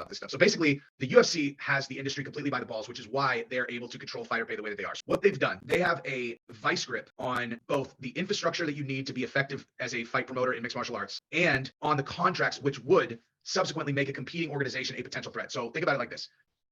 about this stuff. So basically, the UFC has the industry completely by the balls, which is why they're able to control fighter pay the way that they are. So what they've done, they have a vice grip on both the infrastructure that you need to be effective as a fight promoter in mixed martial arts and on the contracts, which would subsequently make a competing organization a potential threat. So think about it like this.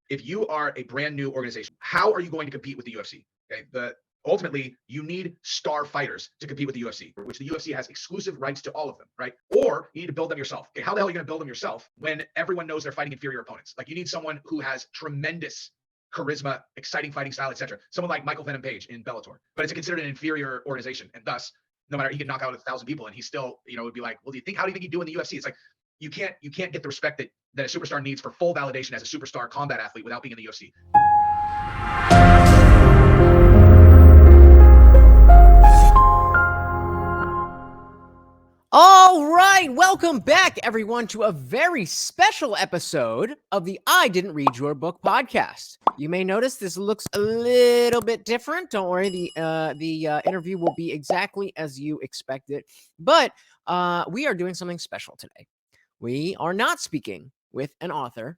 If you are a brand new organization, how are you going to compete with the UFC? Okay, ultimately, you need star fighters to compete with the UFC, which the UFC has exclusive rights to all of them, right? Or you need to build them yourself. Okay, how the hell are you going to build them yourself when everyone knows they're fighting inferior opponents? Like, you need someone who has tremendous charisma, exciting fighting style, etc. Someone like Michael Venom Page in Bellator, but it's considered an inferior organization, and thus, no matter, he could knock out 1,000 people, and he still, would be like, well, how do you think he'd do in the UFC? It's like you can't get the respect that a superstar needs for full validation as a superstar combat athlete without being in the UFC. All right, welcome back, everyone, to a very special episode of the I Didn't Read Your Book podcast. You may notice this looks a little bit different. Don't worry, the interview will be exactly as you expected, but we are doing something special today. We are not speaking with an author.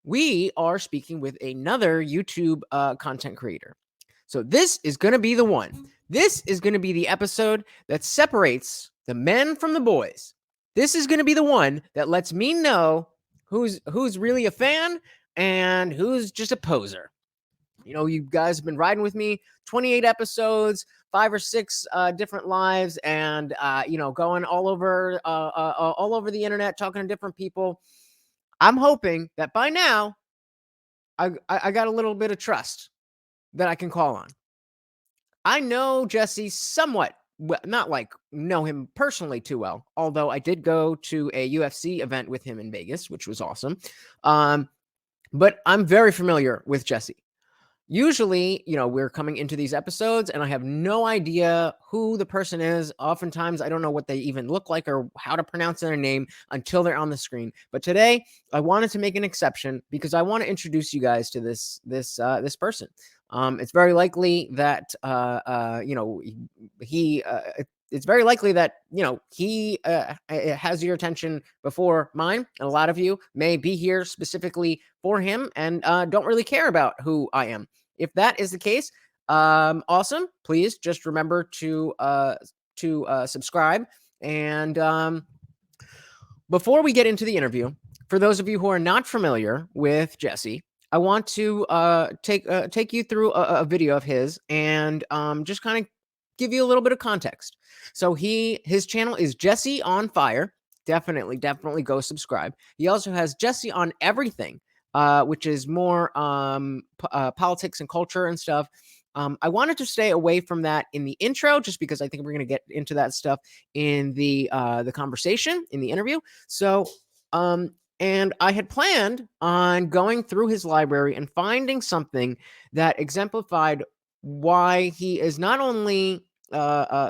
We are speaking with another YouTube content creator. So this is going to be the one. This is going to be the episode that separates the men from the boys. This is going to be the one that lets me know who's really a fan and who's just a poser. You guys have been riding with me 28 episodes, 5 or 6 different lives, and going all over the internet, talking to different people. I'm hoping that by now I got a little bit of trust that I can call on. I know Jesse somewhat, not like know him personally too well, although I did go to a UFC event with him in Vegas, which was awesome. But I'm very familiar with Jesse. Usually, we're coming into these episodes and I have no idea who the person is. Oftentimes, I don't know what they even look like or how to pronounce their name until they're on the screen. But today, I wanted to make an exception because I want to introduce you guys to this person. It's very likely that it's very likely that he has your attention before mine, and a lot of you may be here specifically for him and don't really care about who I am. If that is the case, awesome. Please just remember to subscribe. And before we get into the interview, for those of you who are not familiar with Jesse, I want to take you through a video of his and just kind of give you a little bit of context. So his channel is Jesse on Fire. Definitely go subscribe. He also has Jesse on Everything, which is more politics and culture and stuff. I wanted to stay away from that in the intro, just because I think we're going to get into that stuff in the conversation in the interview. So, and I had planned on going through his library and finding something that exemplified why he is not only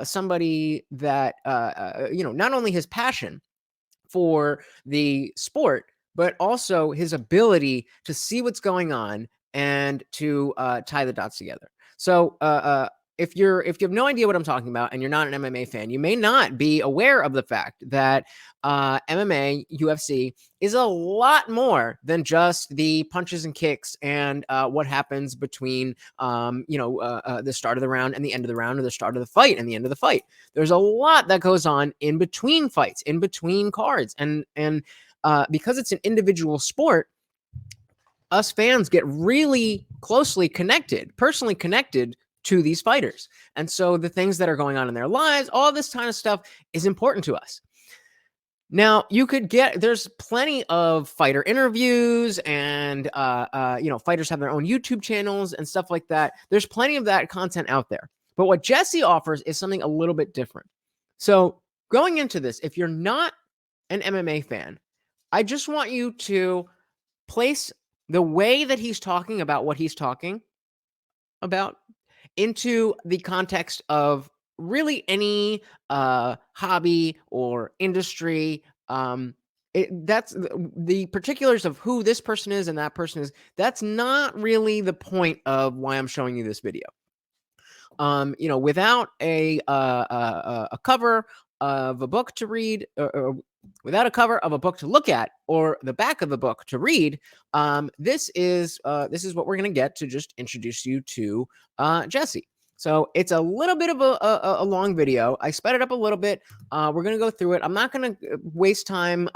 somebody that not only his passion for the sport, but also his ability to see what's going on and to tie the dots together. So if you have no idea what I'm talking about and you're not an MMA fan, you may not be aware of the fact that MMA, UFC is a lot more than just the punches and kicks and what happens between the start of the round and the end of the round, or the start of the fight and the end of the fight. There's a lot that goes on in between fights, in between cards, and because it's an individual sport, us fans get really closely connected, personally connected to these fighters. And so the things that are going on in their lives, all this kind of stuff is important to us. Now, there's plenty of fighter interviews and, fighters have their own YouTube channels and stuff like that. There's plenty of that content out there. But what Jesse offers is something a little bit different. So going into this, if you're not an MMA fan, I just want you to place the way that he's talking about what he's talking about into the context of really any hobby or industry. That's the particulars of who this person is and that person is. That's not really the point of why I'm showing you this video. Without a cover of a book to read, or without a cover of a book to look at or the back of the book to read, this is what we're going to get to just introduce you to Jesse. So it's a little bit of a long video. I sped it up a little bit. We're going to go through it. I'm not going to waste time,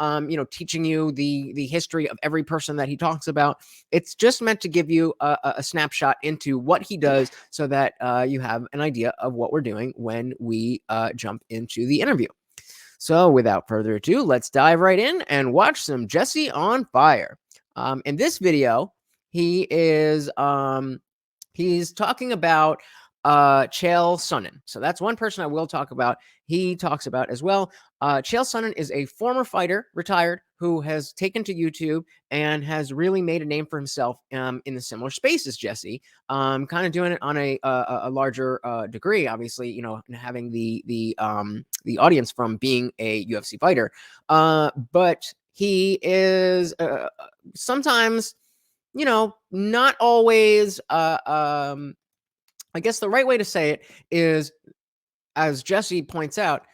teaching you the history of every person that he talks about. It's just meant to give you a snapshot into what he does so that you have an idea of what we're doing when we jump into the interview. So without further ado, let's dive right in and watch some Jesse on Fire. In this video, he is he's talking about Chael Sonnen. So that's one person I will talk about. He talks about as well. Chael Sonnen is a former fighter, retired, who has taken to YouTube and has really made a name for himself in the similar space as Jesse. Kind of doing it on a larger degree, obviously, having the audience from being a UFC fighter. But he is sometimes, not always. I guess the right way to say it is, as Jesse points out,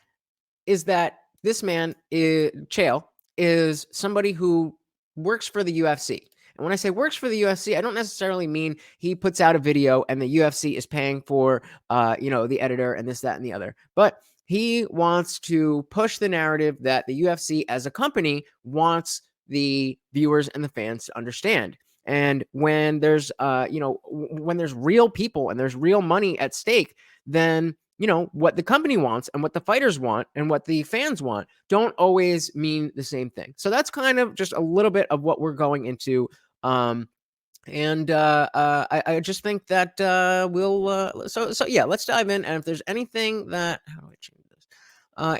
is that this man, Chael, is somebody who works for the UFC. And when I say works for the UFC, I don't necessarily mean he puts out a video and the UFC is paying for, the editor and this, that, and the other. But he wants to push the narrative that the UFC as a company wants the viewers and the fans to understand. And when there's, when there's real people and there's real money at stake, then, what the company wants and what the fighters want and what the fans want don't always mean the same thing. So that's kind of just a little bit of what we're going into. I just think that yeah, let's dive in. And if there's anything that, how do I change this?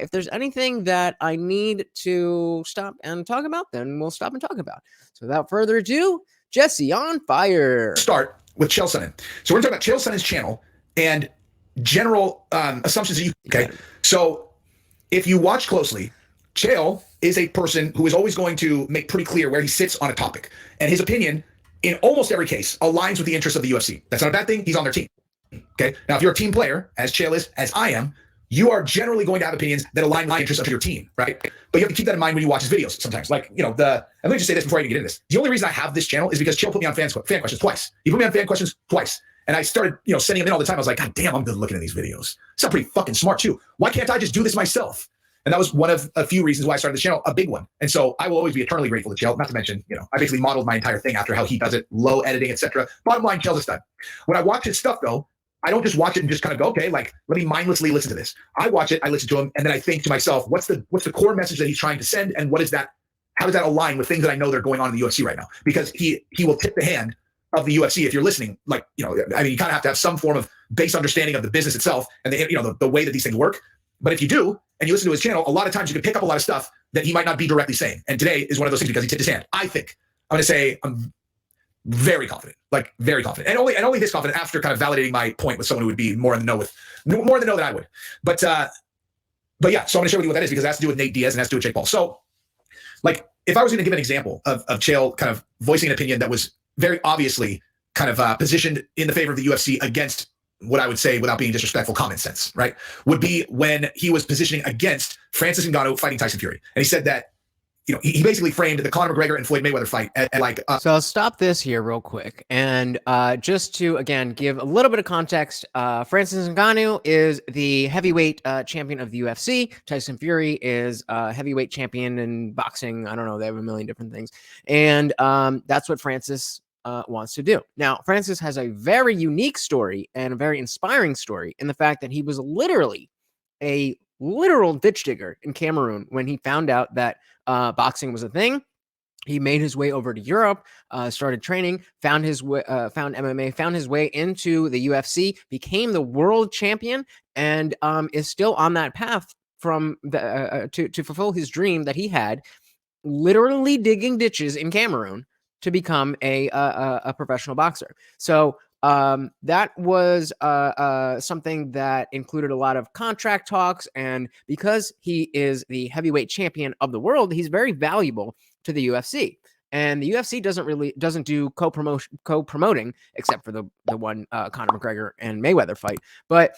If there's anything that I need to stop and talk about, then we'll stop and talk about. So without further ado, Jesse on Fire. Start with Chael Sonnen. So we're going to talk about Chael Sonnen's channel and general assumptions that okay. So if you watch closely, Chael is a person who is always going to make pretty clear where he sits on a topic. And his opinion, in almost every case, aligns with the interests of the UFC. That's not a bad thing. He's on their team. Okay. Now, if you're a team player, as Chael is, as I am, you are generally going to have opinions that align with the interests of your team, right? But you have to keep that in mind when you watch his videos sometimes. Like, and let me just say this before I even get into this. The only reason I have this channel is because Chael put me on fan questions twice. He put me on fan questions twice. And I started, sending him in all the time. I was like, God damn, I'm good looking at these videos. It's not pretty fucking smart too. Why can't I just do this myself? And that was one of a few reasons why I started the channel, a big one. And so I will always be eternally grateful to Chael, not to mention, I basically modeled my entire thing after how he does it, low editing, etc. Bottom line, Chael's a stud. When I watch his stuff though, I don't just watch it and just kind of go, okay, like, let me mindlessly listen to this. I watch it, I listen to him, and then I think to myself, what's the core message that he's trying to send, and what is that? How does that align with things that I know that are going on in the UFC right now? Because he will tip the hand of the UFC if you're listening. Like, you kind of have to have some form of base understanding of the business itself and the way that these things work. But if you do, and you listen to his channel, a lot of times you can pick up a lot of stuff that he might not be directly saying. And today is one of those things because he tipped his hand. I think I'm going to say I'm very confident, like very confident, and only this confident after kind of validating my point with someone who would be more in the know than I would. But yeah, so I'm going to share with you what that is because it has to do with Nate Diaz and has to do with Jake Paul. So, like, if I was going to give an example of Chael kind of voicing an opinion that was very obviously kind of positioned in the favor of the UFC against what I would say, without being disrespectful, common sense, right, would be when he was positioning against Francis Ngannou fighting Tyson Fury, and he said that. He basically framed the Conor McGregor and Floyd Mayweather fight at like. So I'll stop this here real quick. And just to, again, give a little bit of context, Francis Ngannou is the heavyweight champion of the UFC. Tyson Fury is heavyweight champion in boxing. I don't know. They have a million different things. And that's what Francis wants to do. Now, Francis has a very unique story and a very inspiring story in the fact that he was literally a literal ditch digger in Cameroon when he found out that boxing was a thing. He made his way over to Europe, started training, found MMA, found his way into the UFC, became the world champion, and is still on that path from to fulfill his dream that he had, literally digging ditches in Cameroon to become a professional boxer. So that was something that included a lot of contract talks, and because he is the heavyweight champion of the world, he's very valuable to the UFC. And the UFC doesn't do co-promoting except for the one Conor McGregor and Mayweather fight. But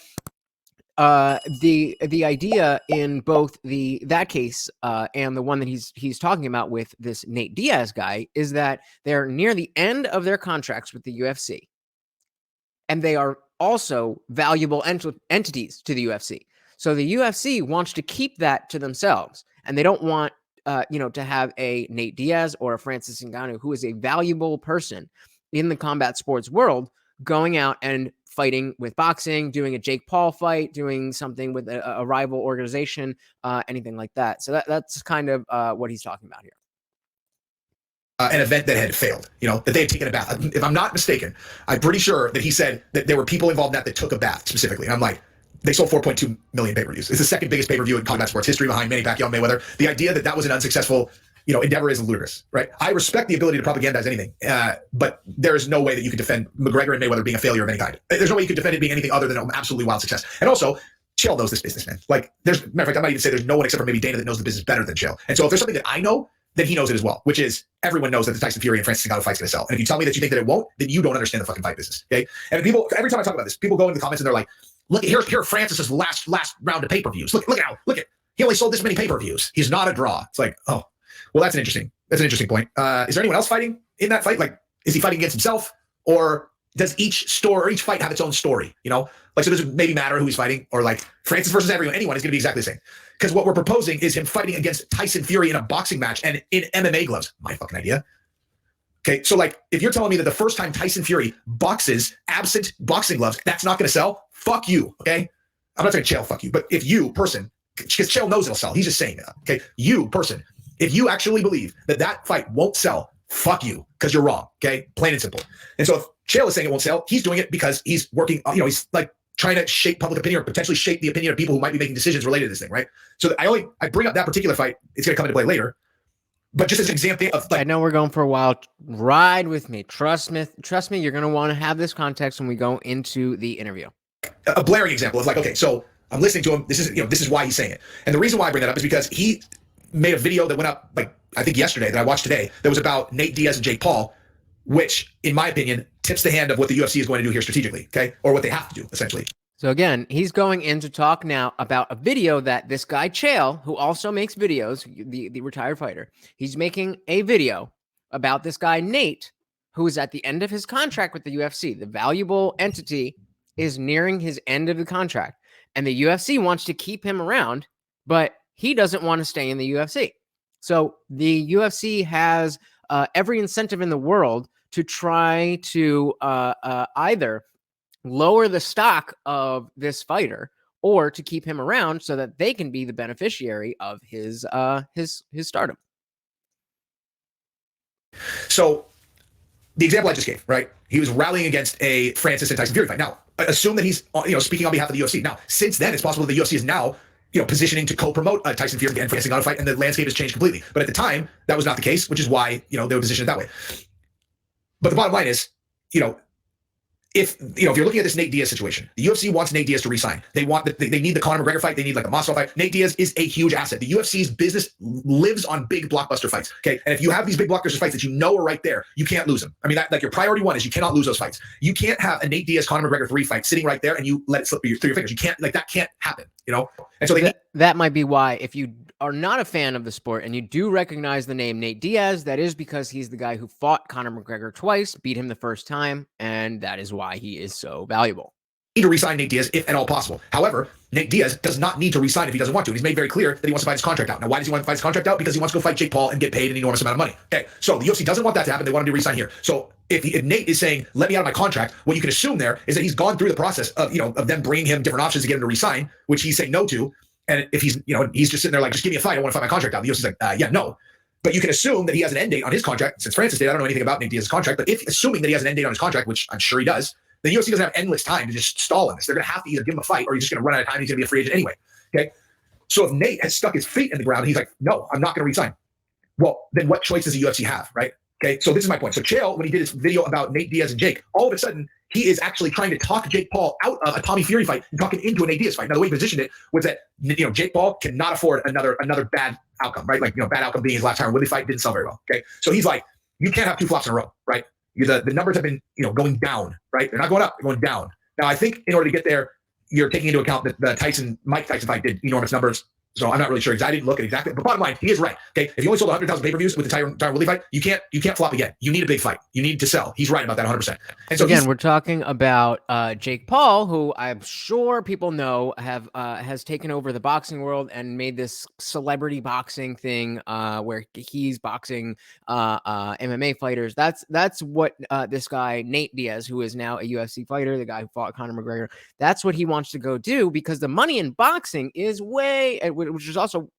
The idea in both that case and the one that he's talking about with this Nate Diaz guy is that they're near the end of their contracts with the UFC, and they are also valuable entities to the UFC. So the UFC wants to keep that to themselves, and they don't want to have a Nate Diaz or a Francis Ngannou, who is a valuable person in the combat sports world, going out and fighting with boxing, doing a Jake Paul fight, doing something with a rival organization, anything like that. So that's kind of what he's talking about here. An event that had failed, that they had taken a bath. If I'm not mistaken, I'm pretty sure that he said that there were people involved in that took a bath specifically. And I'm like, they sold 4.2 million pay-per-views. It's the second biggest pay-per-view in combat sports history behind Manny Pacquiao and Mayweather. The idea that that was an unsuccessful endeavor is ludicrous, right? I respect the ability to propagandize anything, but there is no way that you could defend McGregor and Mayweather being a failure of any kind. There's no way you could defend it being anything other than an absolutely wild success. And also, Chael knows this business, man. Like, matter of fact, I might even say there's no one except for maybe Dana that knows the business better than Chael. And so if there's something that I know, then he knows it as well, which is everyone knows that the Tyson Fury and Francis Ngannou fight's going to sell. And if you tell me that you think that it won't, then you don't understand the fucking fight business, okay? And people, every time I talk about this, people go into the comments and they're like, look, here Francis's last round of pay-per-views. Look, he only sold this many pay-per-views. He's not a draw. It's like, oh, well, that's an interesting point. Is there anyone else fighting in that fight? Like, is he fighting against himself, or does each fight have its own story? So does it maybe matter who he's fighting, or like Francis versus anyone is going to be exactly the same? Because what we're proposing is him fighting against Tyson Fury in a boxing match and in MMA gloves. My fucking idea. Okay, so like, if you're telling me that the first time Tyson Fury boxes absent boxing gloves, that's not going to sell, fuck you, okay? I'm not saying Chael, fuck you, but if you, person, because Chael knows it'll sell, he's just saying that, okay? You, person, if you actually believe that that fight won't sell, fuck you, because you're wrong, okay? Plain and simple. And so if Chael is saying it won't sell, he's doing it because he's working, he's like trying to shape public opinion or potentially shape the opinion of people who might be making decisions related to this thing, right? So I bring up that particular fight, it's going to come into play later, but just as an example of like, I know we're going for a while. Ride with me. Trust me. You're going to want to have this context when we go into the interview. A blaring example of like, okay, so I'm listening to him. This is why he's saying it. And the reason why I bring that up is because he made a video that went up, like, I think yesterday, that I watched today, that was about Nate Diaz and Jake Paul, which, in my opinion, tips the hand of what the UFC is going to do here strategically, okay? Or what they have to do, essentially. So again, he's going in to talk now about a video that this guy Chael, who also makes videos, the retired fighter, he's making a video about this guy Nate, who is at the end of his contract with the UFC. The valuable entity is nearing his end of the contract, and the UFC wants to keep him around, but he doesn't want to stay in the UFC. So the UFC has every incentive in the world to try to either lower the stock of this fighter or to keep him around so that they can be the beneficiary of his stardom. So the example I just gave, right? He was rallying against a Francis and Tyson Fury fight. Now, assume that he's speaking on behalf of the UFC. Now, since then, it's possible that the UFC is now positioning to co-promote Tyson Fury and Francis Ngannou fight, and the landscape has changed completely. But at the time, that was not the case, which is why they were positioned that way. But the bottom line is, if you're looking at this Nate Diaz situation, the UFC wants Nate Diaz to resign. They need the Conor McGregor fight. They need like a Masvidal fight. Nate Diaz is a huge asset. The UFC's business lives on big blockbuster fights. Okay, and if you have these big blockbuster fights that are right there, you can't lose them. I mean, like your priority one is you cannot lose those fights. You can't have a Nate Diaz Conor McGregor 3 fight sitting right there and you let it slip through your fingers. You can't, like, that can't happen. And so that might be why, if you are not a fan of the sport and you do recognize the name Nate Diaz, that is because he's the guy who fought Conor McGregor twice, beat him the first time, and that is why he is so valuable. Need to resign Nate Diaz if at all possible. However, Nate Diaz does not need to resign if he doesn't want to. And he's made very clear that he wants to fight his contract out. Now, why does he want to fight his contract out? Because he wants to go fight Jake Paul and get paid an enormous amount of money. Okay, so the UFC doesn't want that to happen. They want him to resign here. So if Nate is saying, let me out of my contract, what you can assume there is that he's gone through the process of them bringing him different options to get him to resign, which he's saying no to. And if he's he's just sitting there like, just give me a fight, I want to fight my contract out. The UFC's like, yeah, no. But you can assume that he has an end date on his contract. Since Francis did, I don't know anything about Nate Diaz's contract, but assuming that he has an end date on his contract, which I'm sure he does, the UFC doesn't have endless time to just stall on this. They're going to have to either give him a fight or he's just going to run out of time and he's going to be a free agent anyway. Okay. So if Nate has stuck his feet in the ground and he's like, no, I'm not going to resign. Well, then what choice does the UFC have, right? Okay. So this is my point. So Chael, when he did his video about Nate Diaz and Jake, all of a sudden he is actually trying to talk Jake Paul out of a Tommy Fury fight and talk him into a Nate Diaz fight. Now, the way he positioned it was that, Jake Paul cannot afford another bad outcome, right? Like, bad outcome being his last time Woodley fight didn't sell very well. Okay. So he's like, you can't have 2 flops in a row, right? The numbers have been, going down, right? They're not going up, they're going down. Now, I think in order to get there, you're taking into account that the Mike Tyson fight did enormous numbers. So I'm not really sure exactly. I didn't look at exactly, but bottom line, he is right. Okay, if you only sold 100,000 pay-per-views with the Tyron Woodley fight, you can't flop again. You need a big fight. You need to sell. He's right about that 100%. And so again, we're talking about Jake Paul, who I'm sure people know has taken over the boxing world and made this celebrity boxing thing where he's boxing MMA fighters. That's what this guy Nate Diaz, who is now a UFC fighter, the guy who fought Conor McGregor, that's what he wants to go do, because the money in boxing is way, which is also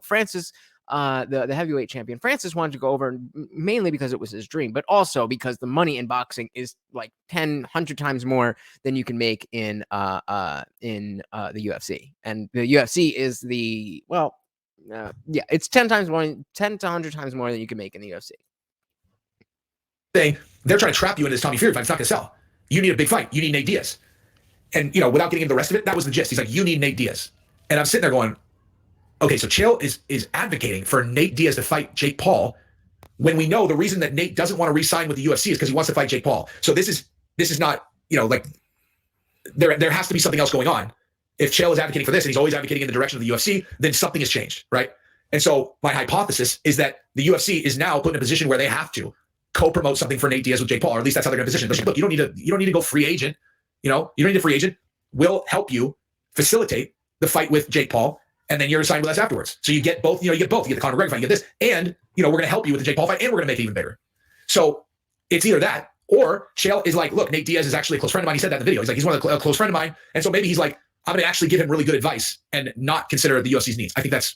Francis, the heavyweight champion. Francis wanted to go over mainly because it was his dream, but also because the money in boxing is like 100 times more than you can make in the UFC. And the UFC is it's 10 to 100 times more than you can make in the UFC. They're trying to trap you into this Tommy Fury fight. It's not going to sell. You need a big fight. You need Nate Diaz. And without getting into the rest of it, that was the gist. He's like, you need Nate Diaz. And I'm sitting there going, okay, so Chael is advocating for Nate Diaz to fight Jake Paul when we know the reason that Nate doesn't want to re-sign with the UFC is because he wants to fight Jake Paul. So this is not, like there has to be something else going on. If Chael is advocating for this and he's always advocating in the direction of the UFC, then something has changed, right? And so my hypothesis is that the UFC is now put in a position where they have to co-promote something for Nate Diaz with Jake Paul, or at least that's how they're going to position it. They're like, look, you don't need to go free agent. You don't need a free agent. We'll help you facilitate the fight with Jake Paul, and then you're signed with us afterwards. So you get both, you get both. You get the Conor McGregor fight, you get this, and we're going to help you with the Jake Paul fight, and we're going to make it even bigger. So it's either that, or Chael is like, look, Nate Diaz is actually a close friend of mine. He said that in the video. He's like, he's a close friend of mine. And so maybe he's like, I'm going to actually give him really good advice and not consider the UFC's needs. I think that's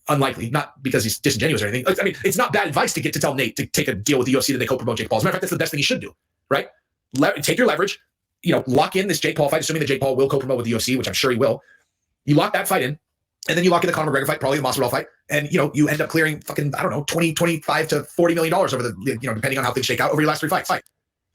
unlikely, not because he's disingenuous or anything. I mean, it's not bad advice to tell Nate to take a deal with the UFC that they co-promote Jake Paul. As a matter of fact, that's the best thing he should do, right? Take your leverage, lock in this Jake Paul fight, assuming that Jake Paul will co-promote with the UFC, which I'm sure he will. You lock that fight in, and then you lock in the Conor McGregor fight, probably the Masvidal fight, and you end up clearing fucking, I don't know, 20, 25 to $40 million over the, depending on how things shake out over your last 3 fights. I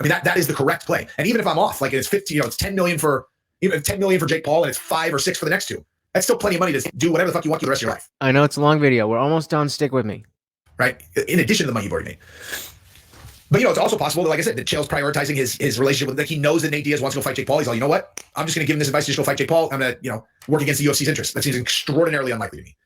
mean, that is the correct play. And even if I'm off, like it's 15, it's 10 million for Jake Paul, and it's 5 or 6 for the next 2. That's still plenty of money to do whatever the fuck you want to the rest of your life. I know it's a long video. We're almost done. Stick with me. Right? In addition to the money you've already made. But it's also possible that, like I said, that Chael's prioritizing his relationship with, like, he knows that Nate Diaz wants to go fight Jake Paul. He's like, you know what? I'm just going to give him this advice to just go fight Jake Paul. I'm going to, work against the UFC's interest. That seems extraordinarily unlikely to me.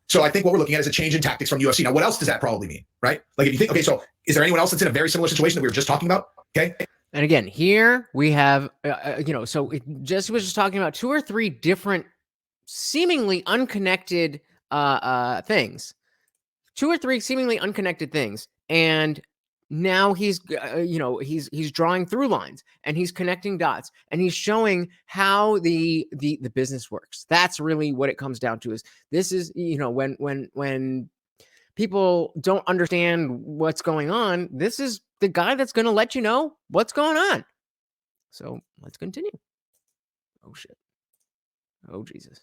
So I think what we're looking at is a change in tactics from UFC. Now, what else does that probably mean, right? Like, if you think, okay, so is there anyone else that's in a very similar situation that we were just talking about? Okay. And again, here we have, so Jesse was just talking about 2 or 3 different seemingly unconnected things. 2 or 3 seemingly unconnected things. And now he's drawing through lines, and he's connecting dots, and he's showing how the business works. That's really what it comes down to. This is when people don't understand what's going on, this is the guy that's going to let you know what's going on. So let's continue. Oh shit. Oh Jesus.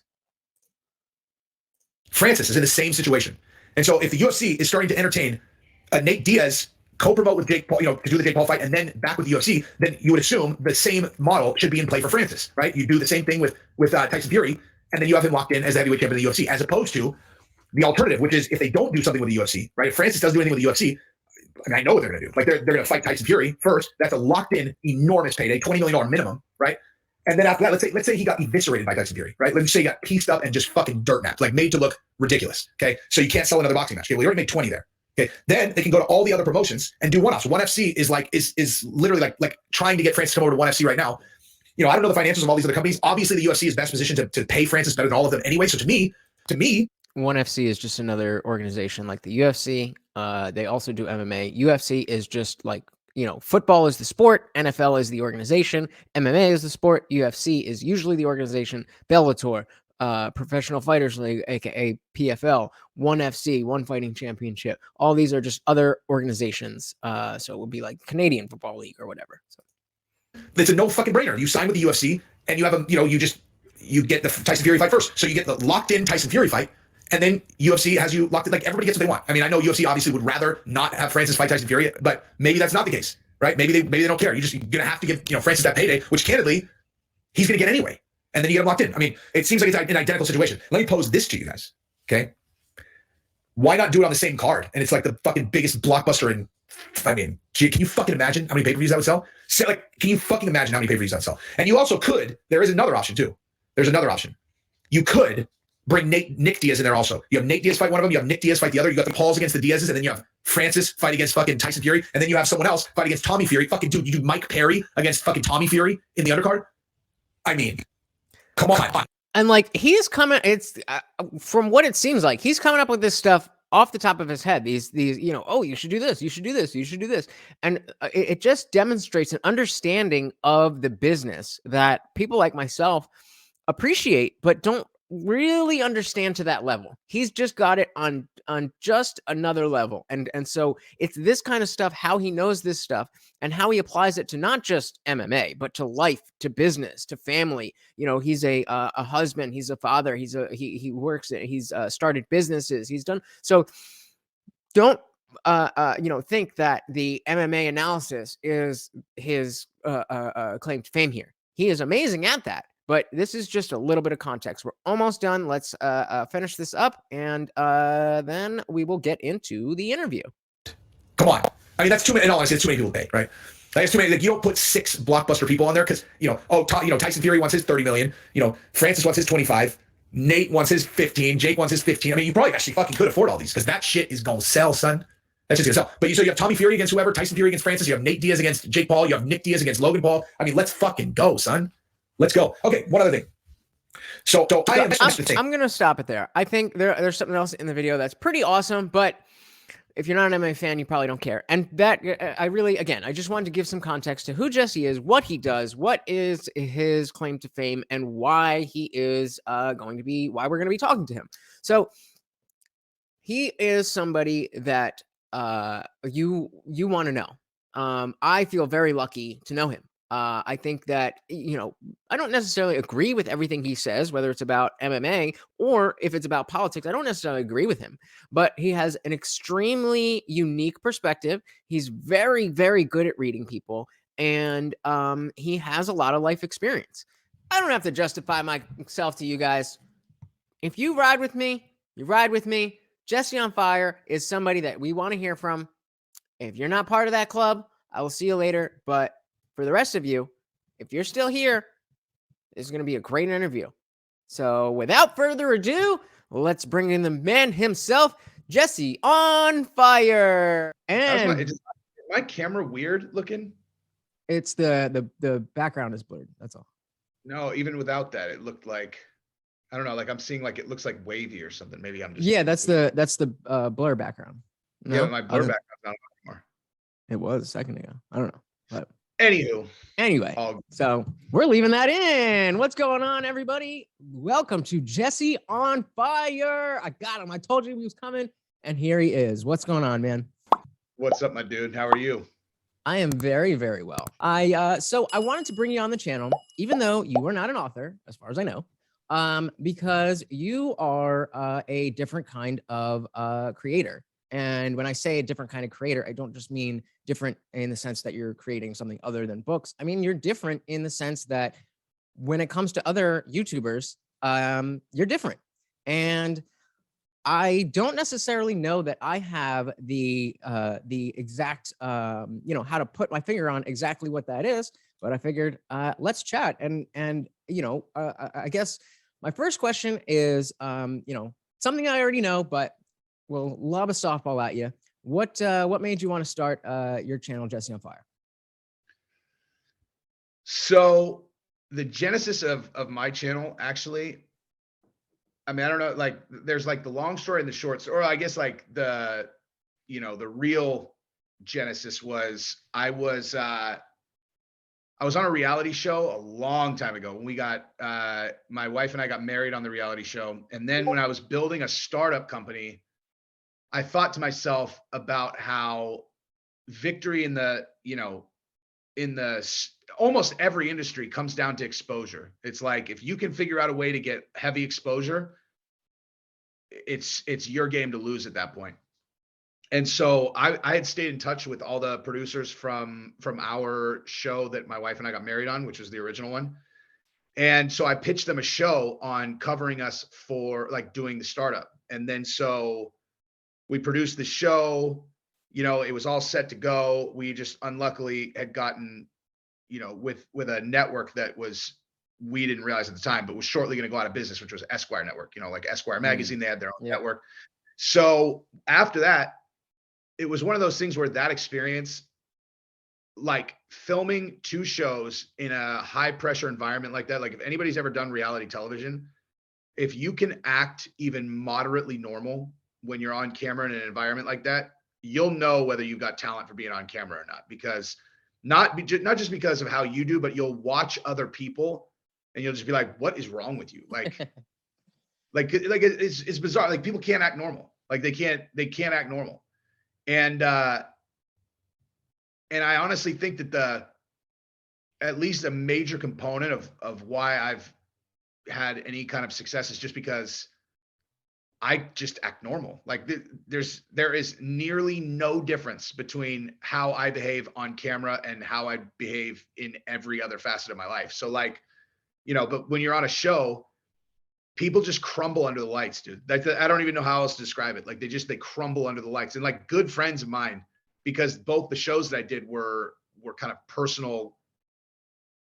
Francis is in the same situation. And so if the UFC is starting to entertain Nate Diaz co-promote with Jake Paul, to do the Jake Paul fight and then back with the UFC, then you would assume the same model should be in play for Francis, right? You do the same thing with Tyson Fury, and then you have him locked in as the heavyweight champion of the UFC, as opposed to the alternative, which is if they don't do something with the UFC, right? If Francis doesn't do anything with the UFC, I mean, I know what they're going to do. Like, they're going to fight Tyson Fury first. That's a locked-in, enormous payday, $20 million minimum, right? And then after that, let's say he got eviscerated by Tyson Fury, right? Let's say he got pieced up and just fucking dirt napped, like made to look ridiculous. Okay, so you can't sell another boxing match. Okay, well, you already made 20 there. Okay, then they can go to all the other promotions and do one-offs. ONE FC is literally like trying to get Francis to come over to ONE FC right now. I don't know the financials of all these other companies. Obviously, the UFC is best positioned to pay Francis better than all of them anyway. So to me, ONE FC is just another organization like the UFC. They also do MMA. UFC is just like, football is the sport, NFL is the organization, MMA is the sport, UFC is usually the organization, Bellator, Professional Fighters League, aka PFL, ONE FC, One Fighting Championship. All these are just other organizations. So it would be like Canadian Football League or whatever. So it's a no fucking brainer. You sign with the UFC and you have you get the Tyson Fury fight first. So you get the locked in Tyson Fury fight. And then UFC has you locked in. Like, everybody gets what they want. I mean, I know UFC obviously would rather not have Francis fight Tyson Fury, but maybe that's not the case, right? Maybe they don't care. You're gonna have to give Francis that payday, which candidly he's gonna get anyway. And then you get him locked in. I mean, it seems like it's an identical situation. Let me pose this to you guys, okay? Why not do it on the same card? And it's like the fucking biggest blockbuster in. I mean, can you fucking imagine how many pay-per-views that would sell? Can you fucking imagine how many pay-per-views that would sell? And you also could. There is another option too. there's another option. You could bring Nick Diaz in there also. You have Nate Diaz fight one of them. You have Nick Diaz fight the other. You got the Pauls against the Diazes, and then you have Francis fight against fucking Tyson Fury, and then you have someone else fight against Tommy Fury. Fucking dude, you do Mike Perry against fucking Tommy Fury in the undercard. I mean, come on. And like he's coming, it's from what it seems like, he's coming up with this stuff off the top of his head. These, oh, you should do this, you should do this, you should do this, and it just demonstrates an understanding of the business that people like myself appreciate, but don't really understand to that level. He's just got it on just another level, and so it's this kind of stuff, how he knows this stuff and how he applies it to not just MMA but to life, to business, to family. He's a husband, he's a father, he works, he's started businesses, he's done so. Don't think that the MMA analysis is his claim to fame here. He is amazing at that. But this is just a little bit of context. We're almost done. Let's finish this up, and then we will get into the interview. Come on. I mean, that's too many. In all honesty, it's too many people to pay, right? Like, it's too many. Like, you don't put 6 blockbuster people on there because, Tyson Fury wants his 30 million. Francis wants his 25. Nate wants his 15. Jake wants his 15. I mean, you probably actually fucking could afford all these because that shit is going to sell, son. That's just going to sell. But you have Tommy Fury against whoever, Tyson Fury against Francis. You have Nate Diaz against Jake Paul. You have Nick Diaz against Logan Paul. I mean, let's fucking go, son. Let's go. Okay, one other thing. So I'm going to stop it there. I think there's something else in the video that's pretty awesome, but if you're not an MMA fan, you probably don't care. And that, I just wanted to give some context to who Jesse is, what he does, what is his claim to fame, and why he is why we're going to be talking to him. So he is somebody that you want to know. I feel very lucky to know him. I think that, I don't necessarily agree with everything he says, whether it's about MMA or if it's about politics. I don't necessarily agree with him, but he has an extremely unique perspective. He's very, very good at reading people, and he has a lot of life experience. I don't have to justify myself to you guys. If you ride with me, you ride with me. Jesse on Fire is somebody that we want to hear from. If you're not part of that club, I will see you later, but for the rest of you, if you're still here, this is going to be a great interview. So without further ado, let's bring in the man himself, Jesse on Fire. And is my camera weird looking? It's the background is blurred. That's all. No, even without that, it looked like, I don't know, like I'm seeing like it looks like wavy or something. Maybe I'm just that's the blur background. No, yeah, my blur background's not anymore. It was a second ago. I don't know. But anyway, so we're leaving that in. What's going on, everybody? Welcome to Jesse on Fire. I got him. I told you he was coming, and here he is. What's going on, man? What's up, my dude? How are you? I am very, very well. So I wanted to bring you on the channel, even though you are not an author, as far as I know, because you are a different kind of creator. And when I say a different kind of creator, I don't just mean different in the sense that you're creating something other than books. I mean, you're different in the sense that when it comes to other YouTubers, you're different. And I don't necessarily know that I have the exact, how to put my finger on exactly what that is, but I figured let's chat. And I guess my first question is, something I already know, but we'll lob a softball at you. What made you want to start your channel, Jesse on Fire? So the genesis of my channel, actually, I mean, I don't know, like there's like the long story and the short story, or I guess like the real genesis was I was on a reality show a long time ago when we got, my wife and I got married on the reality show. And then when I was building a startup company, I thought to myself about how victory in almost every industry comes down to exposure. It's like, if you can figure out a way to get heavy exposure, it's your game to lose at that point. And so I had stayed in touch with all the producers from our show that my wife and I got married on, which was the original one. And so I pitched them a show on covering us for like doing the startup. And then so we produced the show, it was all set to go. We just unluckily had gotten, with a network that was we didn't realize at the time, but was shortly going to go out of business, which was Esquire Network. You know, like Esquire Magazine, they had their own network. So after that, it was one of those things where that experience, like filming 2 shows in a high pressure environment like that, like if anybody's ever done reality television, if you can act even moderately normal when you're on camera in an environment like that, you'll know whether you've got talent for being on camera or not, because not just because of how you do, but you'll watch other people and you'll just be like, what is wrong with you? Like, it's bizarre. Like people can't act normal. Like they can't act normal. And I honestly think that at least a major component of why I've had any kind of success is just because I just act normal. Like there is nearly no difference between how I behave on camera and how I behave in every other facet of my life. So like, you know, but when you're on a show, people just crumble under the lights, dude. Like I don't even know how else to describe it. Like they crumble under the lights. And like good friends of mine, because both the shows that I did were kind of personal,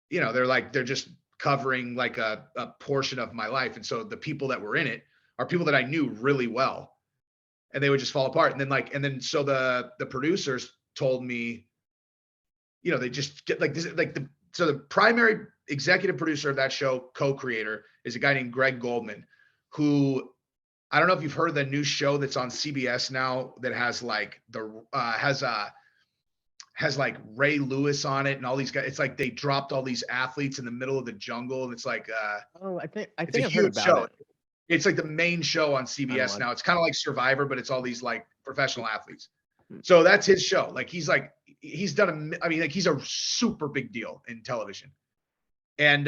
you know, they're just covering like a portion of my life. And so the people that were in it are people that I knew really well, and they would just fall apart. And then so the producers told me, you know, they just get like this, like so the primary executive producer of that show, co-creator, is a guy named Greg Goldman, who I don't know if you've heard of the new show that's on CBS now that has like has like Ray Lewis on it and all these guys. It's like they dropped all these athletes in the middle of the jungle, and it's like I think it's a I've heard huge about show. it. It's like the main show on CBS now. It's kind of like Survivor, but it's all these like professional athletes. So that's his show. Like he's done I mean, like he's a super big deal in television. And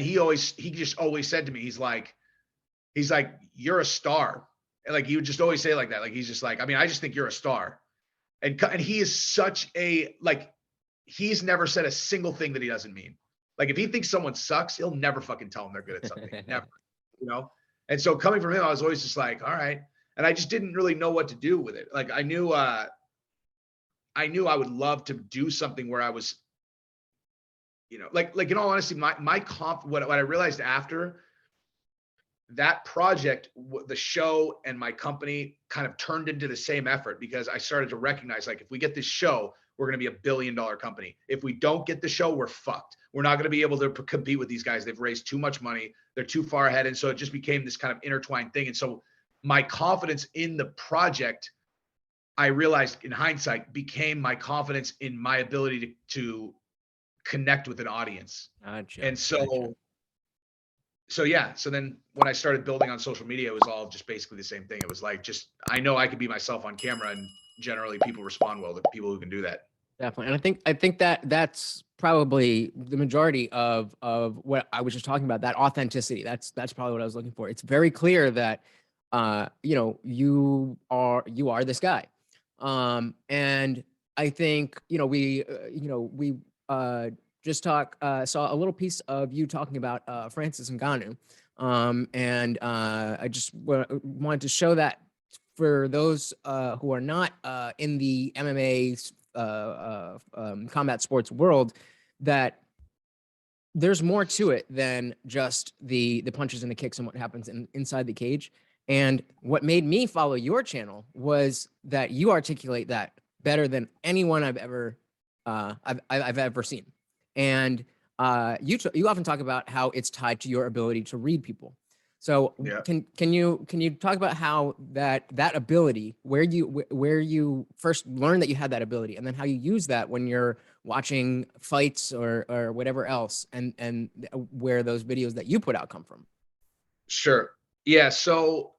he just always said to me, he's like, you're a star. And like he would just always say like that. Like he's just like, I mean, I just think you're a star. And he is such a, like, he's never said a single thing that he doesn't mean. Like if he thinks someone sucks, he'll never fucking tell them they're good at something. Never, you know? And so coming from him, I was always just like, all right. And I just didn't really know what to do with it. Like I knew I would love to do something where I was, you know, like in all honesty, what I realized after that project, the show and my company kind of turned into the same effort, because I started to recognize, like, if we get this show, we're going to be $1 billion company. If we don't get the show, we're fucked. We're not going to be able to compete with these guys. They've raised too much money. They're too far ahead. And so it just became this kind of intertwined thing. And so my confidence in the project, I realized in hindsight, became my confidence in my ability to connect with an audience. Gotcha. And so yeah. So then when I started building on social media, it was all just basically the same thing. It was like, just, I know I could be myself on camera, and generally people respond well to people who can do that. Definitely. And I think that that's probably the majority of what I was just talking about, that authenticity. That's probably what I was looking for. It's very clear that, you know, you are this guy. And I think, you know, we just saw a little piece of you talking about Francis Ngannou. And I just wanted to show that for those who are not in the MMA combat sports world, that there's more to it than just the punches and the kicks and what happens inside the cage. And what made me follow your channel was that you articulate that better than anyone I've ever seen. And you often talk about how it's tied to your ability to read people. So Yeah. can you talk about how that ability, where you first learned that you had that ability, and then how you use that when you're watching fights or whatever else, and where those videos that you put out come from? Sure. Yeah. So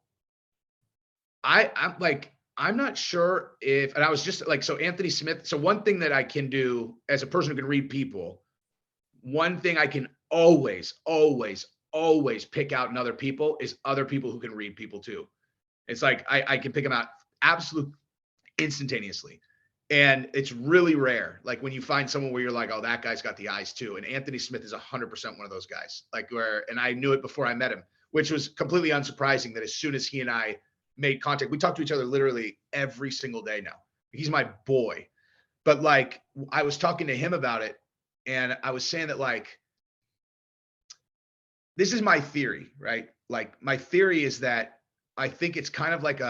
I'm not sure if, and I was just like, so Anthony Smith. So one thing that I can do as a person who can read people, one thing I can always pick out in other people is other people who can read people too. It's like, I can pick them out absolutely instantaneously. And it's really rare. Like when you find someone where you're like, oh, that guy's got the eyes too. And Anthony Smith is 100% one of those guys. Like and I knew it before I met him, which was completely unsurprising, that as soon as he and I made contact, we talk to each other literally every single day now. He's my boy. But like, I was talking to him about it, and I was saying that, like, this is my theory, right? Like my theory is that I think it's kind of like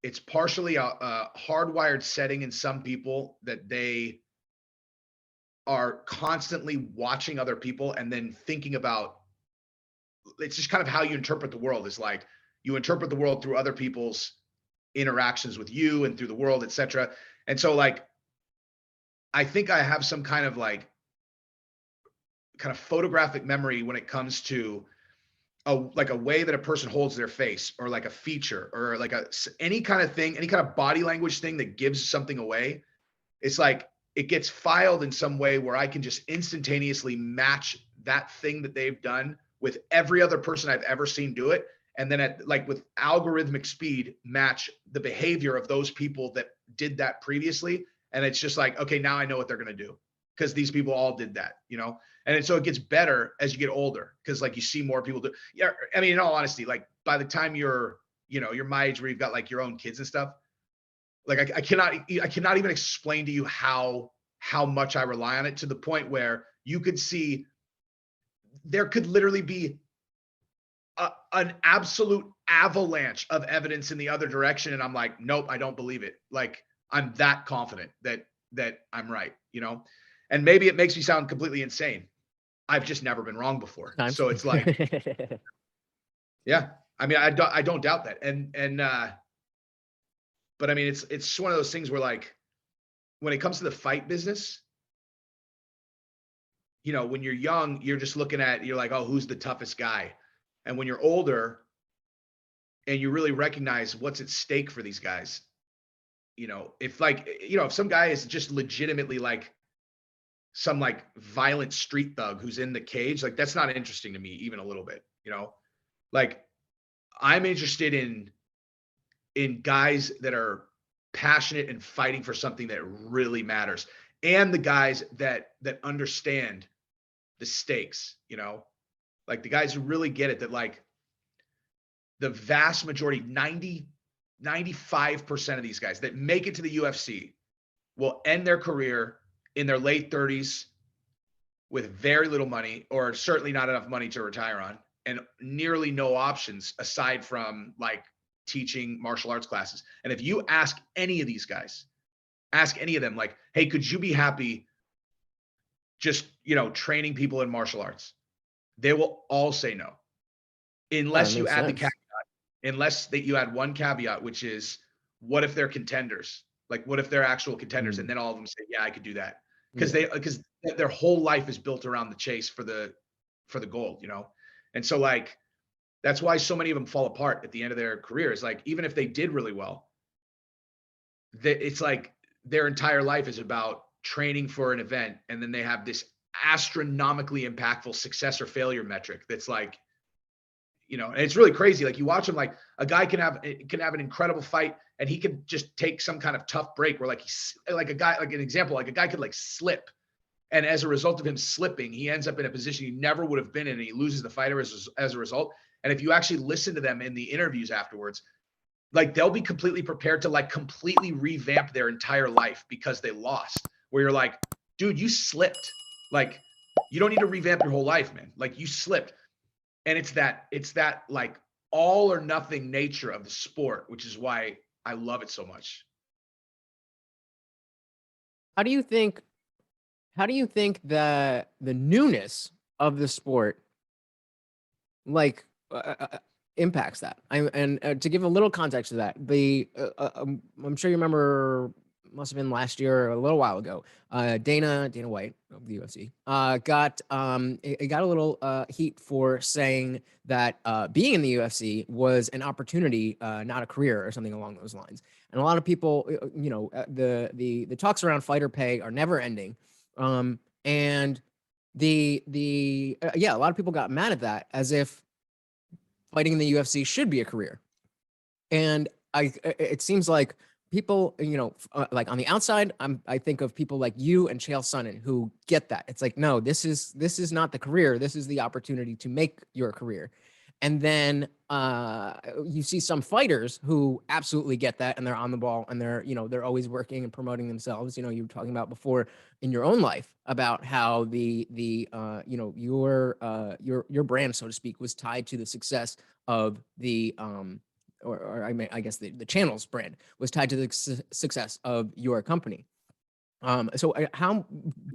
it's partially a hardwired setting in some people that they are constantly watching other people and then thinking about, it's just kind of how you interpret the world. Is like you interpret the world through other people's interactions with you and through the world, etc. And so like I think I have some kind of photographic memory when it comes to a way that a person holds their face, or like a feature, or like any kind of thing, any kind of body language thing that gives something away. It's like it gets filed in some way where I can just instantaneously match that thing that they've done with every other person I've ever seen do it. And then with algorithmic speed, match the behavior of those people that did that previously. And it's just like, okay, now I know what they're going to do because these people all did that, And so it gets better as you get older, because like you see more people do. Yeah, I mean, in all honesty, like by the time you're my age where you've got like your own kids and stuff, like I cannot even explain to you how much I rely on it, to the point where you could see there could literally be an absolute avalanche of evidence in the other direction, and I'm like, nope, I don't believe it. Like I'm that confident that I'm right, And maybe it makes me sound completely insane. I've just never been wrong before. So it's like, yeah, I mean, I don't doubt that. But I mean, it's one of those things where like, when it comes to the fight business, when you're young, you're just looking at, you're like, oh, who's the toughest guy? And when you're older and you really recognize what's at stake for these guys, if some guy is just legitimately like some like violent street thug who's in the cage, like that's not interesting to me even a little bit, like I'm interested in guys that are passionate and fighting for something that really matters, and the guys that understand the stakes, like the guys who really get it, that like the vast majority, 95% of these guys that make it to the UFC will end their career in their late 30s with very little money, or certainly not enough money to retire on, and nearly no options aside from like teaching martial arts classes. And if you ask any of these guys, ask any of them, like, hey, could you be happy just, training people in martial arts? They will all say no, unless you add the caveat, unless that you add one caveat, which is, what if they're contenders? Like, what if they're actual contenders? And then all of them say, yeah, I could do that. Because their whole life is built around the chase for the gold, And so like, that's why so many of them fall apart at the end of their careers. Like, even if they did really well, it's like their entire life is about training for an event. And then they have this astronomically impactful success or failure metric. That's like, and it's really crazy. Like you watch them, like a guy can have an incredible fight, and he can just take some kind of tough break where like he's like a guy, like an example, like a guy could like slip. And as a result of him slipping, he ends up in a position he never would have been in, and he loses the fighter as a result. And if you actually listen to them in the interviews afterwards, like they'll be completely prepared to like completely revamp their entire life because they lost. Where you're like, dude, you slipped. Like, you don't need to revamp your whole life, man. Like, you slipped. And it's that like all or nothing nature of the sport, which is why I love it so much. How do you think the newness of the sport like impacts that? To give a little context to that, I'm sure you remember, must have been last year or a little while ago, Dana White of the UFC got a little heat for saying that being in the UFC was an opportunity, not a career, or something along those lines. And a lot of people, the talks around fighter pay are never ending. And a lot of people got mad at that, as if fighting in the UFC should be a career. And it seems like people, like on the outside, I think of people like you and Chael Sonnen who get that. It's like, no, this is not the career. This is the opportunity to make your career. And then you see some fighters who absolutely get that, and they're on the ball, and they're always working and promoting themselves. You were talking about before in your own life about how your brand, so to speak, was tied to the success of the I guess the channel's brand was tied to the success of your company. So how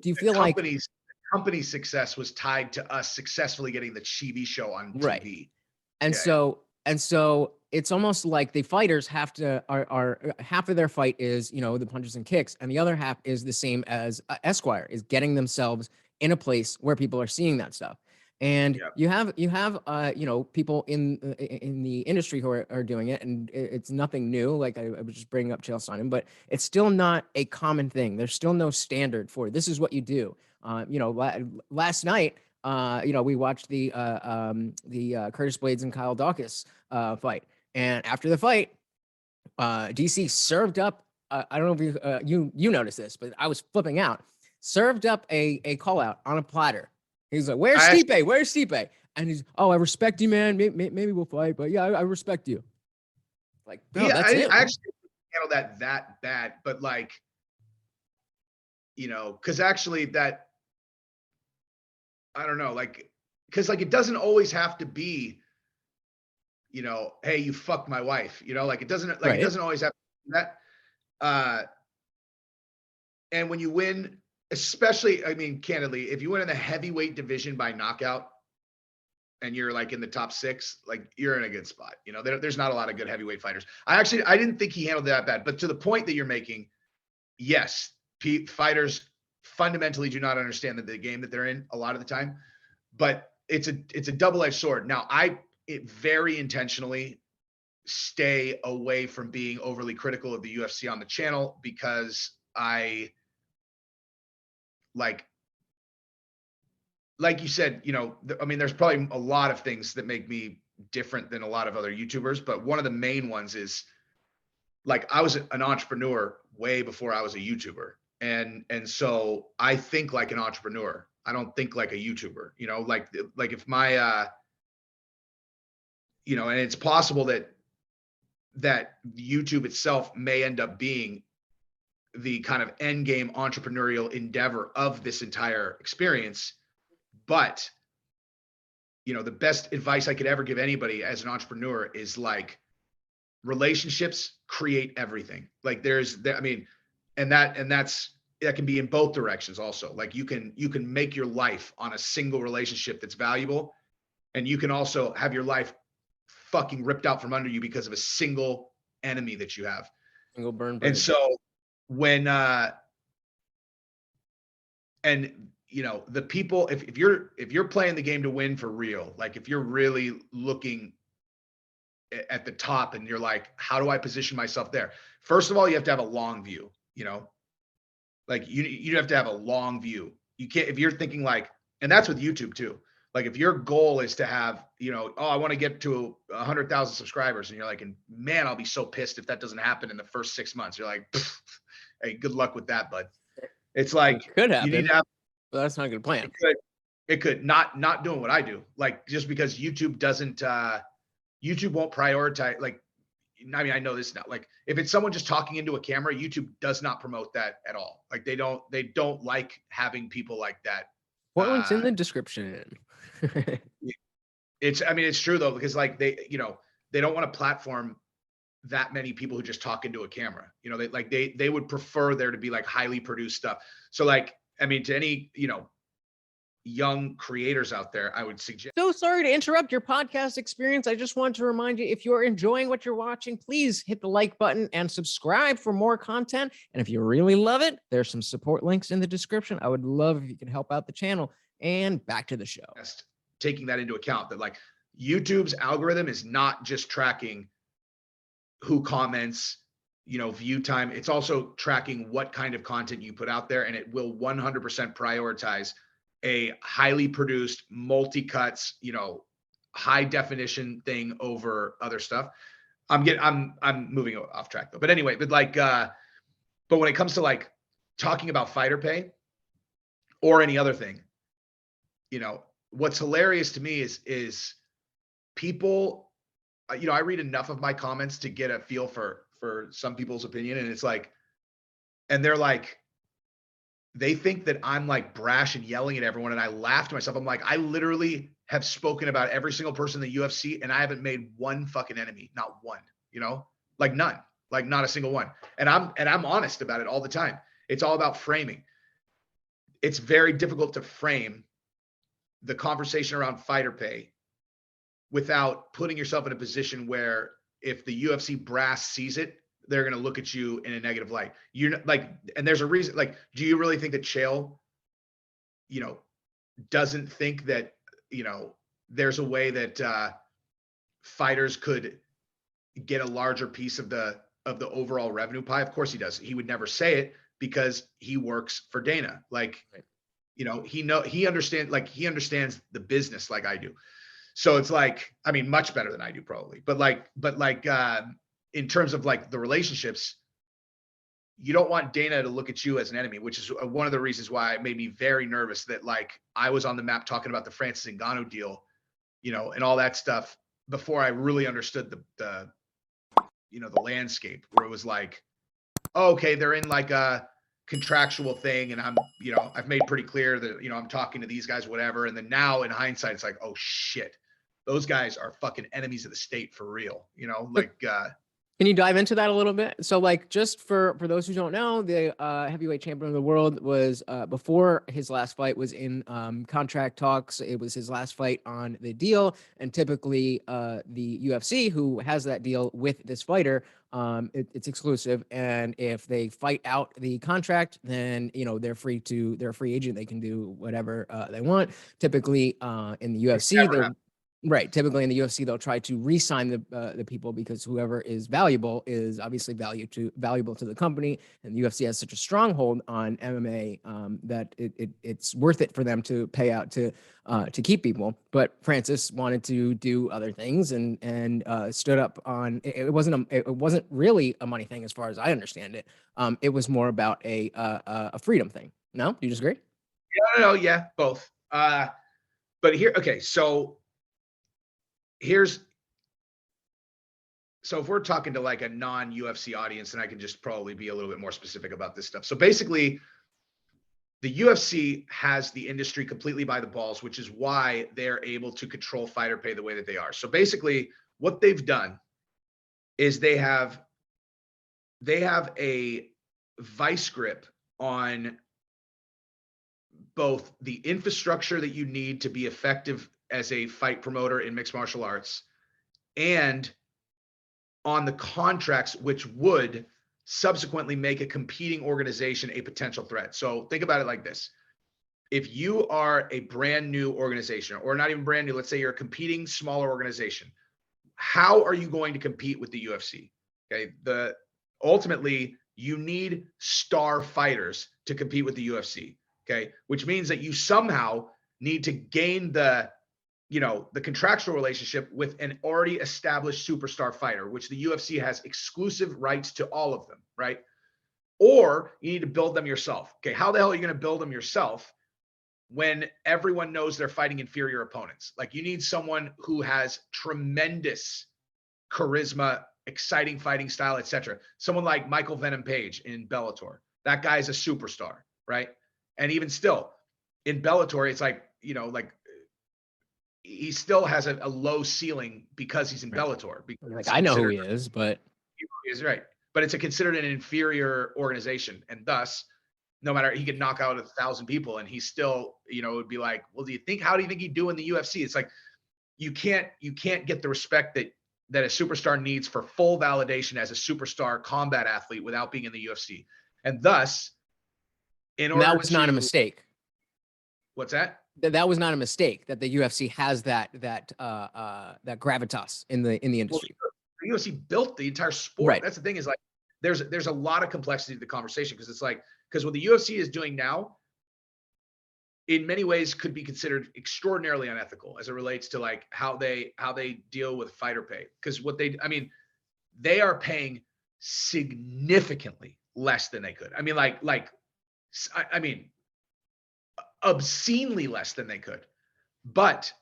do you feel like company's success was tied to us successfully getting the TV show on right? TV. And so it's almost like the fighters have to are half of their fight is the punches and kicks, and the other half is the same as Esquire, is getting themselves in a place where people are seeing that stuff. And you have people in the industry who are doing it, and it's nothing new. Like I was just bringing up Chael Sonnen, but it's still not a common thing. There's still no standard for this is what you do. Last night, we watched the Curtis Blades and Kyle Dawkins fight, and after the fight, DC served up. I don't know if you noticed this, but I was flipping out. Served up a call out on a platter. He's like, "Where's Stipe? Where's Stipe?" And he's, "Oh, I respect you, man. Maybe we'll fight, but yeah, I respect you." Like, no, that's it. I actually handle that bad, but like, because actually that. I don't know, like, because like it doesn't always have to be, hey, you fucked my wife, like it doesn't like Right. It doesn't always have to be that. And when you win, especially, I mean, candidly, if you win in the heavyweight division by knockout, and you're like in the top 6, like you're in a good spot. There's not a lot of good heavyweight fighters. I didn't think he handled that bad, but to the point that you're making, yes, fighters fundamentally do not understand the game that they're in a lot of the time, but it's a double-edged sword. Now, it very intentionally stay away from being overly critical of the UFC on the channel because I like you said, I mean, there's probably a lot of things that make me different than a lot of other YouTubers, but one of the main ones is like I was an entrepreneur way before I was a YouTuber. And so I think like an entrepreneur. I don't think like a YouTuber, like if my, and it's possible that YouTube itself may end up being the kind of end game entrepreneurial endeavor of this entire experience. But, the best advice I could ever give anybody as an entrepreneur is like relationships create everything. Like that can be in both directions also. Like you can make your life on a single relationship that's valuable. And you can also have your life fucking ripped out from under you because of a single enemy that you have. Single burn. And so when, the people, if you're playing the game to win for real, like if you're really looking at the top and you're like, how do I position myself there? First of all, you have to have a long view, like you have to have a long view. You can't, if you're thinking like, and that's with YouTube too. Like if your goal is to have, I want to get to 100,000 subscribers, and you're like, and man, I'll be so pissed if that doesn't happen in the first 6 months. You're like, hey, good luck with that, bud. It's like, it could happen, you need to have, but that's not a good plan. It could not doing what I do. Like just because YouTube won't prioritize, like, I mean, I know this now. Like if it's someone just talking into a camera, YouTube does not promote that at all. Like they don't like having people like that. Portland's in the description. It's true though, because like they don't want to platform that many people who just talk into a camera. They would prefer there to be like highly produced stuff. So like, I mean, to any, young creators out there, I would suggest. So sorry to interrupt your podcast experience. I just want to remind you, if you're enjoying what you're watching, please hit the like button and subscribe for more content. And if you really love it, there's some support links in the description. I would love if you could help out the channel. And back to the show. Taking that into account, that like YouTube's algorithm is not just tracking who comments, view time. It's also tracking what kind of content you put out there, and it will 100% prioritize a highly produced, multi-cuts, high definition thing over other stuff. I'm moving off track though. But anyway, but when it comes to like talking about fighter pay or any other thing, what's hilarious to me is people, I read enough of my comments to get a feel for some people's opinion, and it's like, and they're like, they think that I'm like brash and yelling at everyone, and I laugh to myself. I'm like, I literally have spoken about every single person in the UFC, and I haven't made one fucking enemy, not one. Like none, like not a single one. And I'm honest about it all the time. It's all about framing. It's very difficult to frame the conversation around fighter pay without putting yourself in a position where if the UFC brass sees it, they're going to look at you in a negative light. You're not, like, and there's a reason, like, do you really think that Chael, doesn't think that, there's a way that fighters could get a larger piece of the overall revenue pie? Of course he does. He would never say it because he works for Dana. Like, right. He understands the business like I do. So it's like, I mean, much better than I do probably, but in terms of like the relationships, you don't want Dana to look at you as an enemy, which is one of the reasons why it made me very nervous that like I was on the map talking about the Francis Ngannou deal, and all that stuff before I really understood the landscape, where it was like, oh, okay, they're in like a contractual thing, and I'm, I've made pretty clear that, I'm talking to these guys, whatever. And then now in hindsight, it's like, oh shit, those guys are fucking enemies of the state for real, Can you dive into that a little bit? So like, just for those who don't know, the heavyweight champion of the world was before his last fight was in contract talks. It was his last fight on the deal. And typically the UFC, who has that deal with this fighter, it's exclusive. And if they fight out the contract, then, they're a free agent. They can do whatever they want. Typically in the UFC, right. Typically in the UFC, they'll try to re-sign the people, because whoever is valuable is obviously valuable to the company. And the UFC has such a stronghold on MMA that it's worth it for them to pay out to keep people. But Francis wanted to do other things and stood up on it. It wasn't really a money thing as far as I understand it. It was more about a freedom thing. No, do you disagree? No, yeah, both. But here, okay, so so if we're talking to like a non-UFC audience, then I can just probably be a little bit more specific about this stuff. So basically, the UFC has the industry completely by the balls, which is why they're able to control fighter pay the way that they are. So basically, what they've done is they have a vice grip on both the infrastructure that you need to be effective as a fight promoter in mixed martial arts, and on the contracts, which would subsequently make a competing organization a potential threat. So think about it like this. If you are a brand new organization, or not even brand new, let's say you're a competing smaller organization, how are you going to compete with the UFC? Okay. Ultimately, you need star fighters to compete with the UFC. Okay. Which means that you somehow need to gain the contractual relationship with an already established superstar fighter, which the UFC has exclusive rights to all of them, right? Or you need to build them yourself. Okay, how the hell are you going to build them yourself when everyone knows they're fighting inferior opponents? Like, you need someone who has tremendous charisma, exciting fighting style, etc. Someone like Michael Venom Page in Bellator. That guy's a superstar, right? And even still, in Bellator, it's like, he still has a low ceiling because he's in Bellator. Like, I know who he is, but he is, right. But it's considered an inferior organization, and thus, no matter, he could knock out 1,000 people, and he still, it would be like, well, how do you think he'd do in the UFC? It's like you can't get the respect that a superstar needs for full validation as a superstar combat athlete without being in the UFC, and thus, that was not a mistake. What's that? That was not a mistake, that the UFC has that gravitas in the industry. Well, the UFC built the entire sport. Right. That's the thing, is like there's a lot of complexity to the conversation, because it's like, because what the UFC is doing now, in many ways, could be considered extraordinarily unethical as it relates to like how they deal with fighter pay. Because they are paying significantly less than they could. Obscenely less than they could, but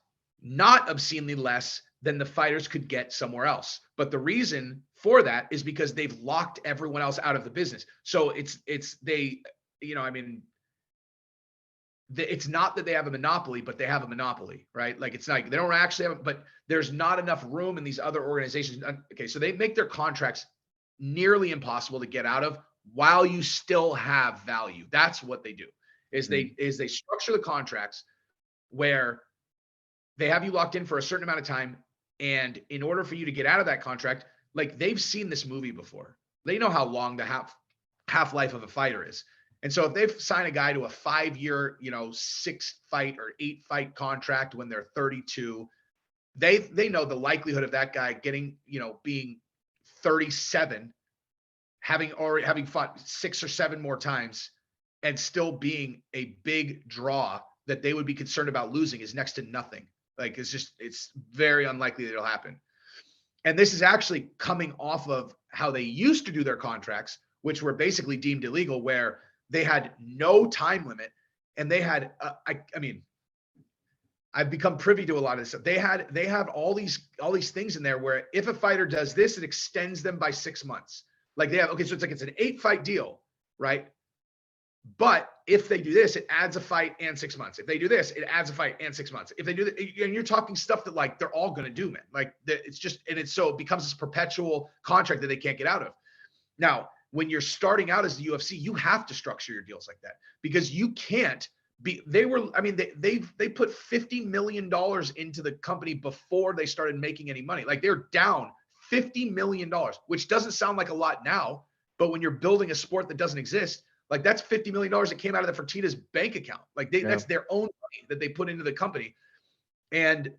not obscenely less then the fighters could get somewhere else. But the reason for that is because they've locked everyone else out of the business. So it's they, you know, I mean, it's not that they have a monopoly, but they have a monopoly, right? Like it's not, they don't actually have, but there's not enough room in these other organizations. Okay, so they make their contracts nearly impossible to get out of while you still have value. That's what they do. Is they structure the contracts where they have you locked in for a certain amount of time, and in order for you to get out of that contract, like they've seen this movie before. They know how long the half-life of a fighter is. And so if they've signed a guy to a 5-year, 6-fight or 8-fight contract when they're 32, they know the likelihood of that guy getting, being 37, having fought 6 or 7 more times and still being a big draw that they would be concerned about losing is next to nothing. Like it's very unlikely that it'll happen. And this is actually coming off of how they used to do their contracts, which were basically deemed illegal, where they had no time limit, and they had, I mean, I've become privy to a lot of this stuff. They have all these things in there where if a fighter does this, it extends them by 6 months. Like they have, okay, so it's an 8-fight deal, right? But if they do this, it adds a fight and 6 months. If they do this, it adds a fight and 6 months. If they do that, and you're talking stuff that like they're all going to do, man. Like it's just, and it's so it becomes this perpetual contract that they can't get out of. Now, when you're starting out as the UFC, you have to structure your deals like that because you can't be. They put $50 million into the company before they started making any money. Like they're down $50 million, which doesn't sound like a lot now, but when you're building a sport that doesn't exist, like that's $50 million that came out of the Fertitta's bank account. Like that's their own money that they put into the company, and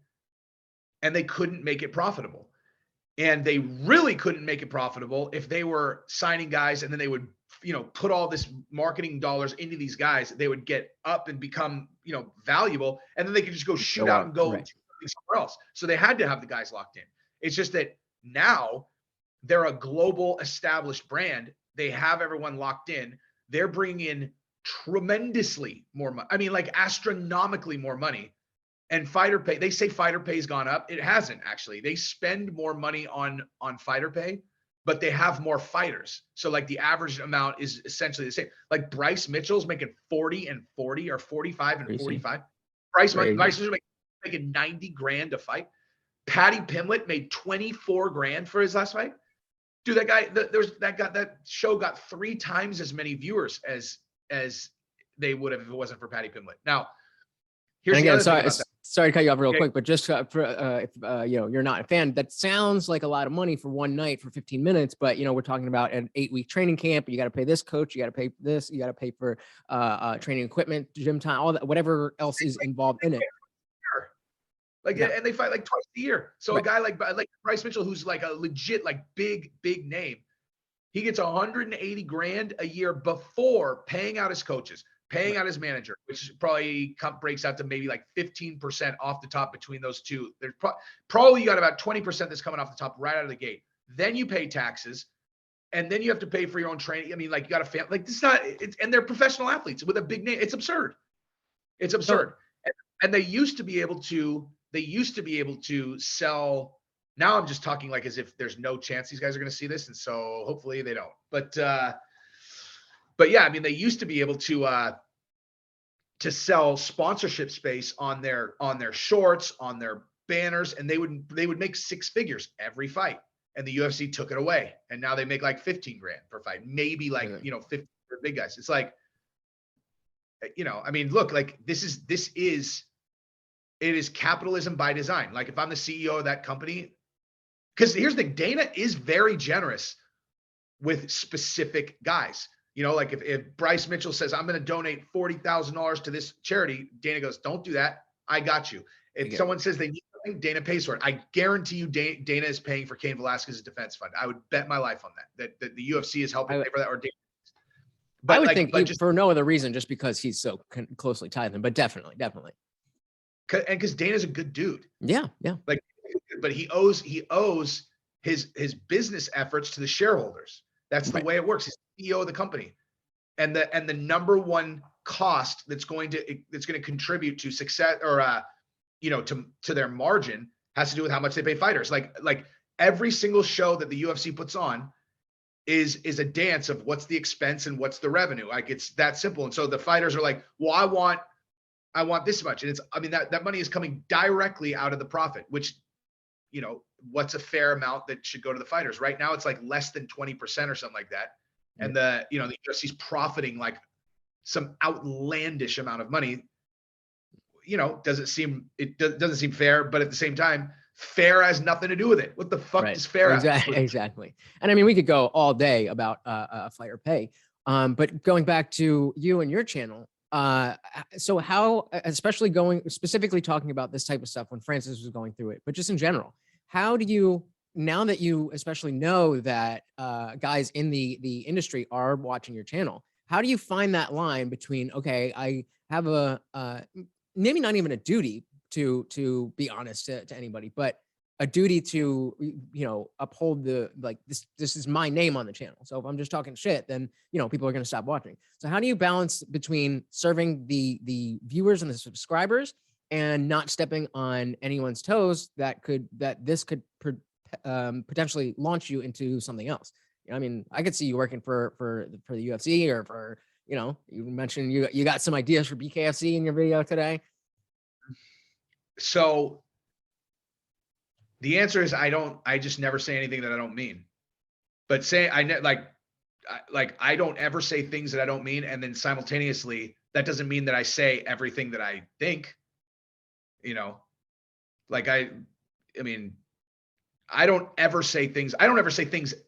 they couldn't make it profitable. And they really couldn't make it profitable if they were signing guys and then they would, put all this marketing dollars into these guys. They would get up and become, valuable, and then they could just go shoot out and go somewhere else. So they had to have the guys locked in. It's just that now they're a global established brand. They have everyone locked in. They're bringing in tremendously more money. I mean, like astronomically more money. And fighter pay, they say fighter pay has gone up. It hasn't actually. They spend more money on fighter pay, but they have more fighters. So like the average amount is essentially the same. Like Bryce Mitchell's making 40 and 40 or 45 and 45. Bryce Mitchell's making 90 grand a fight. Paddy Pimblett made 24 grand for his last fight. Dude, that guy, that show got 3 times as many viewers as they would have if it wasn't for Paddy Pimblett. Now, here's the other thing about that. Sorry to cut you off real quick, but just if you're not a fan, that sounds like a lot of money for one night for 15 minutes. But we're talking about an 8-week training camp. You got to pay this coach. You got to pay this. You got to pay for training equipment, gym time, all that, whatever else is involved in it. Like, and they fight like twice a year. So a guy like Bryce Mitchell, who's like a legit, like big name, he gets 180 grand a year before paying out his coaches, paying out his manager, which probably breaks out to maybe like 15% off the top between those two. There's probably you got about 20% that's coming off the top right out of the gate. Then you pay taxes, and then you have to pay for your own training. I mean, like you got a family, like and they're professional athletes with a big name. It's absurd. It's absurd. And they used to be able to sell. Now I'm just talking like as if there's no chance these guys are going to see this. And so hopefully they don't, but yeah, I mean, they used to be able to sell sponsorship space on their shorts, on their banners, and they would make 6 figures every fight. And the UFC took it away, and now they make like 15 grand per fight, maybe like 50 for big guys. It's like, I mean, look, like it is capitalism by design. Like if I'm the CEO of that company, because here's the thing, Dana is very generous with specific guys. Like if Bryce Mitchell says, I'm going to donate $40,000 to this charity, Dana goes, don't do that. I got you. If someone says they need something, Dana pays for it. I guarantee you Dana is paying for Cain Velasquez's defense fund. I would bet my life on that the UFC is helping pay for that, or Dana. But I would think just for no other reason, just because he's so closely tied to them, but definitely. And because Dana's a good dude. Yeah. Like, but he owes his business efforts to the shareholders. That's the way it works. He's the CEO of the company, and the number one cost that's going to contribute to success or to their margin has to do with how much they pay fighters. Like every single show that the UFC puts on is a dance of what's the expense and what's the revenue. Like it's that simple. And so the fighters are like, well, I want this much. And it's, I mean, that money is coming directly out of the profit, which, you know, what's a fair amount that should go to the fighters? Right now, it's like less than 20% or something like that. And the UFC's profiting like some outlandish amount of money. You know, doesn't seem fair, but at the same time, fair has nothing to do with it. What the fuck does fair have? Exactly. And I mean, we could go all day about fighter pay. But going back to you and your channel, so how, especially specifically talking about this type of stuff when Francis was going through it, but just in general, how do you, now that you especially know that guys in the industry are watching your channel, how do you find that line between, okay, I have a maybe not even a duty to be honest to anybody, but a duty to, you know, uphold the, like, this is my name on the channel. So if I'm just talking shit, then, you know, people are going to stop watching. So how do you balance between serving the viewers and the subscribers and not stepping on anyone's toes that this could potentially launch you into something else? I mean, I could see you working for the UFC, or for, you know, you mentioned you got some ideas for BKFC in your video today. So the answer is I just never say anything that I don't mean. But I don't ever say things that I don't mean. And then simultaneously, that doesn't mean that I say everything that I think, you know, like I mean, I don't ever say things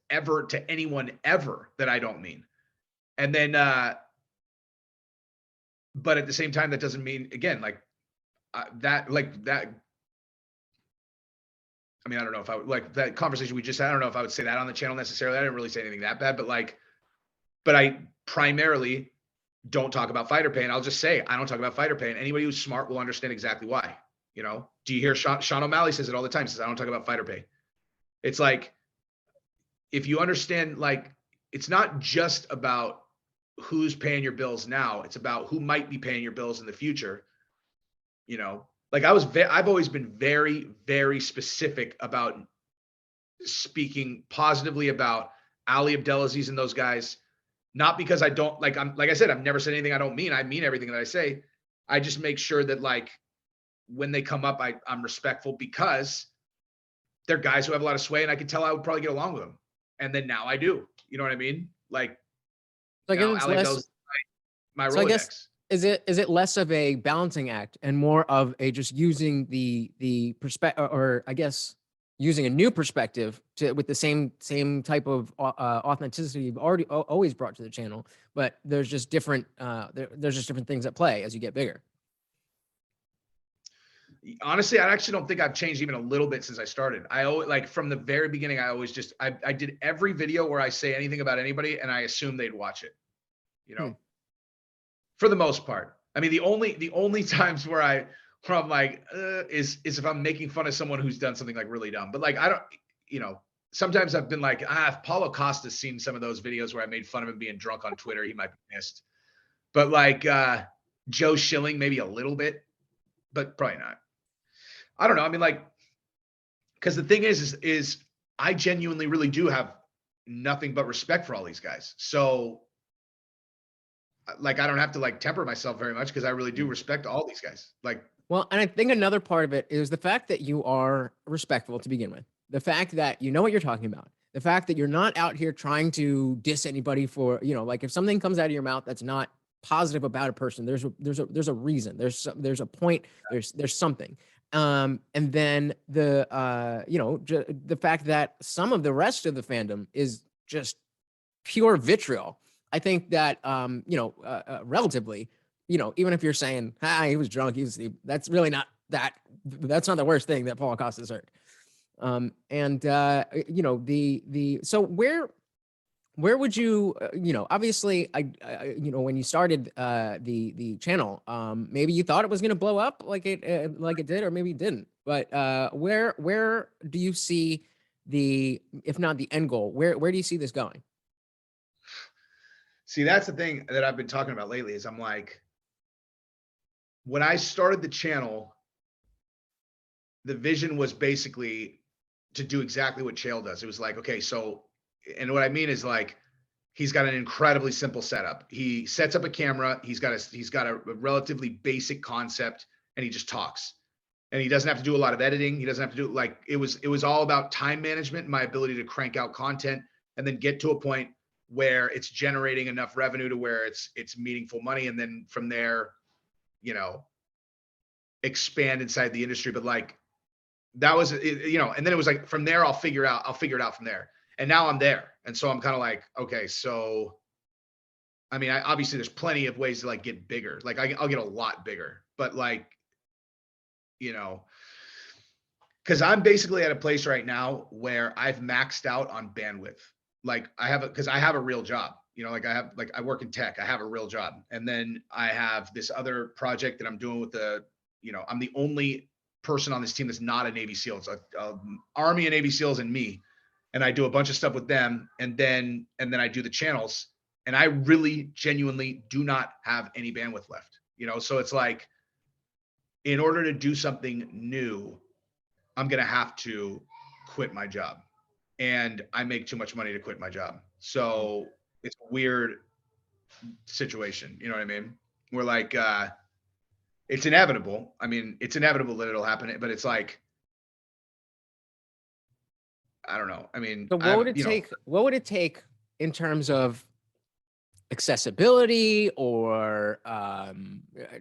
ever to anyone ever that I don't mean. And then, but at the same time, that doesn't mean, again, that. I mean, I don't know if I would, like that conversation we just had, I don't know if I would say that on the channel necessarily. I didn't really say anything that bad, but I primarily don't talk about fighter pay. And I'll just say, I don't talk about fighter pay. And anybody who's smart will understand exactly why. You know, do you hear Sean O'Malley says it all the time? He says, I don't talk about fighter pay. It's like, if you understand, like, it's not just about who's paying your bills now. It's about who might be paying your bills in the future. You know, like I've always been very, very specific about speaking positively about Ali Abdelaziz and those guys. Not because I don't, like I said, I've never said anything I don't mean. I mean everything that I say. I just make sure that, like, when they come up, I'm respectful, because they're guys who have a lot of sway, and I could tell I would probably get along with them. And then now I do. You know what I mean? Like, so now Ali knows my Rolodex. I guess, is it less of a balancing act and more of a just using the perspective, or I guess using a new perspective with the same type of authenticity you've always brought to the channel, but there's just different there's just different things at play as you get bigger? Honestly, I actually don't think I've changed even a little bit since I started. I always, like, from the very beginning, I always just, I did every video where I say anything about anybody and I assume they'd watch it, you know, for the most part. I mean, the only times where I'm like, is if I'm making fun of someone who's done something like really dumb. But like, I don't, you know, sometimes I've been like, if Paulo Costa's seen some of those videos where I made fun of him being drunk on Twitter, he might be pissed. But like, Joe Schilling, maybe a little bit, but probably not. I don't know. I mean, like, because the thing is I genuinely really do have nothing but respect for all these guys. So, like, I don't have to, like, temper myself very much, because I really do respect all these guys. Like, well, and I think another part of it is the fact that you are respectful to begin with. The fact that you know what you're talking about. The fact that you're not out here trying to diss anybody for, you know, like, if something comes out of your mouth that's not positive about a person, there's a reason. There's a point. There's something. And then the fact that some of the rest of the fandom is just pure vitriol. I think that, relatively, you know, even if you're saying, he was drunk, that's really not that's not the worst thing that Paulo Costa's heard. So where would you, obviously, when you started the channel, maybe you thought it was going to blow up like it did, or maybe it didn't. But where do you see if not the end goal, where do you see this going? See, that's the thing that I've been talking about lately, is I'm like, when I started the channel, the vision was basically to do exactly what Chael does. It was like, okay, so, and what I mean is like, he's got an incredibly simple setup. He sets up a camera. He's got a relatively basic concept, and he just talks. And he doesn't have to do a lot of editing. He doesn't have to do like, it was all about time management, my ability to crank out content, and then get to a point where it's generating enough revenue to where it's meaningful money. And then from there, you know, expand inside the industry. But like, that was, you know, and then it was like, from there, I'll figure it out from there. And now I'm there. And so I'm kind of like, okay, so, I mean, obviously there's plenty of ways to like get bigger. Like I'll get a lot bigger, but like, you know, cause I'm basically at a place right now where I've maxed out on bandwidth. Like cause I have a real job, you know, like I work in tech, I have a real job. And then I have this other project that I'm doing with you know, I'm the only person on this team that's not a Navy SEAL. It's a Army and Navy SEALs and me. And I do a bunch of stuff with them. And then I do the channels, and I really genuinely do not have any bandwidth left, you know? So it's like, in order to do something new, I'm going to have to quit my job, and I make too much money to quit my job. So it's a weird situation. You know what I mean? We're like, it's inevitable. I mean, it's inevitable that it'll happen, but it's like, I don't know. I mean, So what would it take? What would it take in terms of accessibility or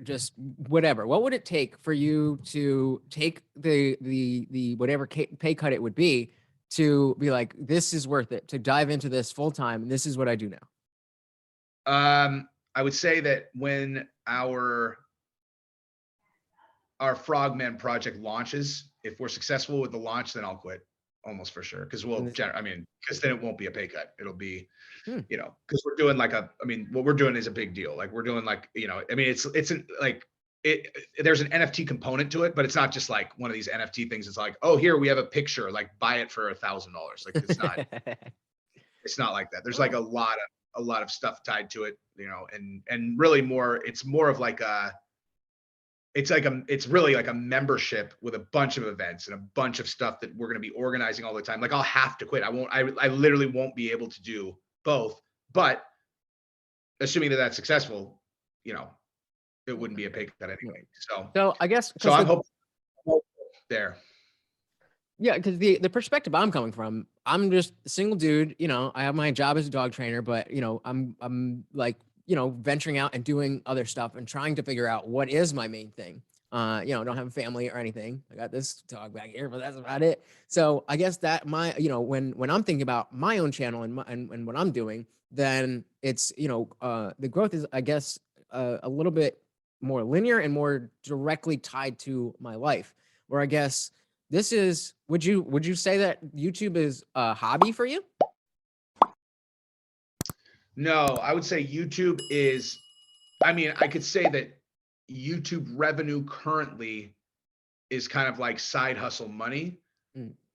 just whatever? What would it take for you to take the whatever pay cut it would be to be like, this is worth it to dive into this full time, and this is what I do now? I would say that when our Frogman project launches, if we're successful with the launch, then I'll quit almost for sure. Cause because then it won't be a pay cut. It'll be, you know, cause we're doing like what we're doing is a big deal. Like we're doing like, you know, I mean, there's an NFT component to it, but it's not just like one of these NFT things. It's like, oh, here we have a picture, like buy it for $1,000. Like it's not, it's not like that. There's like a lot of stuff tied to it, you know, and really it's more of like it's really like a membership with a bunch of events and a bunch of stuff that we're going to be organizing all the time. Like I'll have to quit. I literally won't be able to do both, but assuming that that's successful, you know, it wouldn't be a pay cut anyway. So I guess, so I'm hoping there. Yeah, because the perspective I'm coming from, I'm just a single dude. You know, I have my job as a dog trainer, but you know, I'm like, you know, venturing out and doing other stuff and trying to figure out what is my main thing. You know, I don't have a family or anything. I got this dog back here, but that's about it. So I guess that you know, when I'm thinking about my own channel and what I'm doing, then it's, you know, the growth is, I guess, a little bit more linear and more directly tied to my life, where I guess this is, would you say that YouTube is a hobby for you? No, I would say YouTube is, I mean, I could say that YouTube revenue currently is kind of like side hustle money,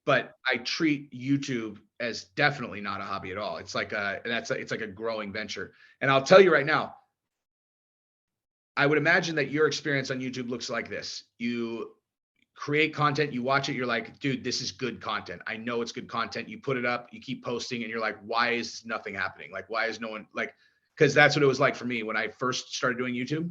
but I treat YouTube as definitely not a hobby at all. It's like it's like a growing venture. And I'll tell you right now, I would imagine that your experience on YouTube looks like this. You create content, you watch it, you're like, dude, this is good content. I know it's good content. You put it up, you keep posting, and you're like, why is nothing happening? Like, why is no one like, because that's what it was like for me when I first started doing YouTube.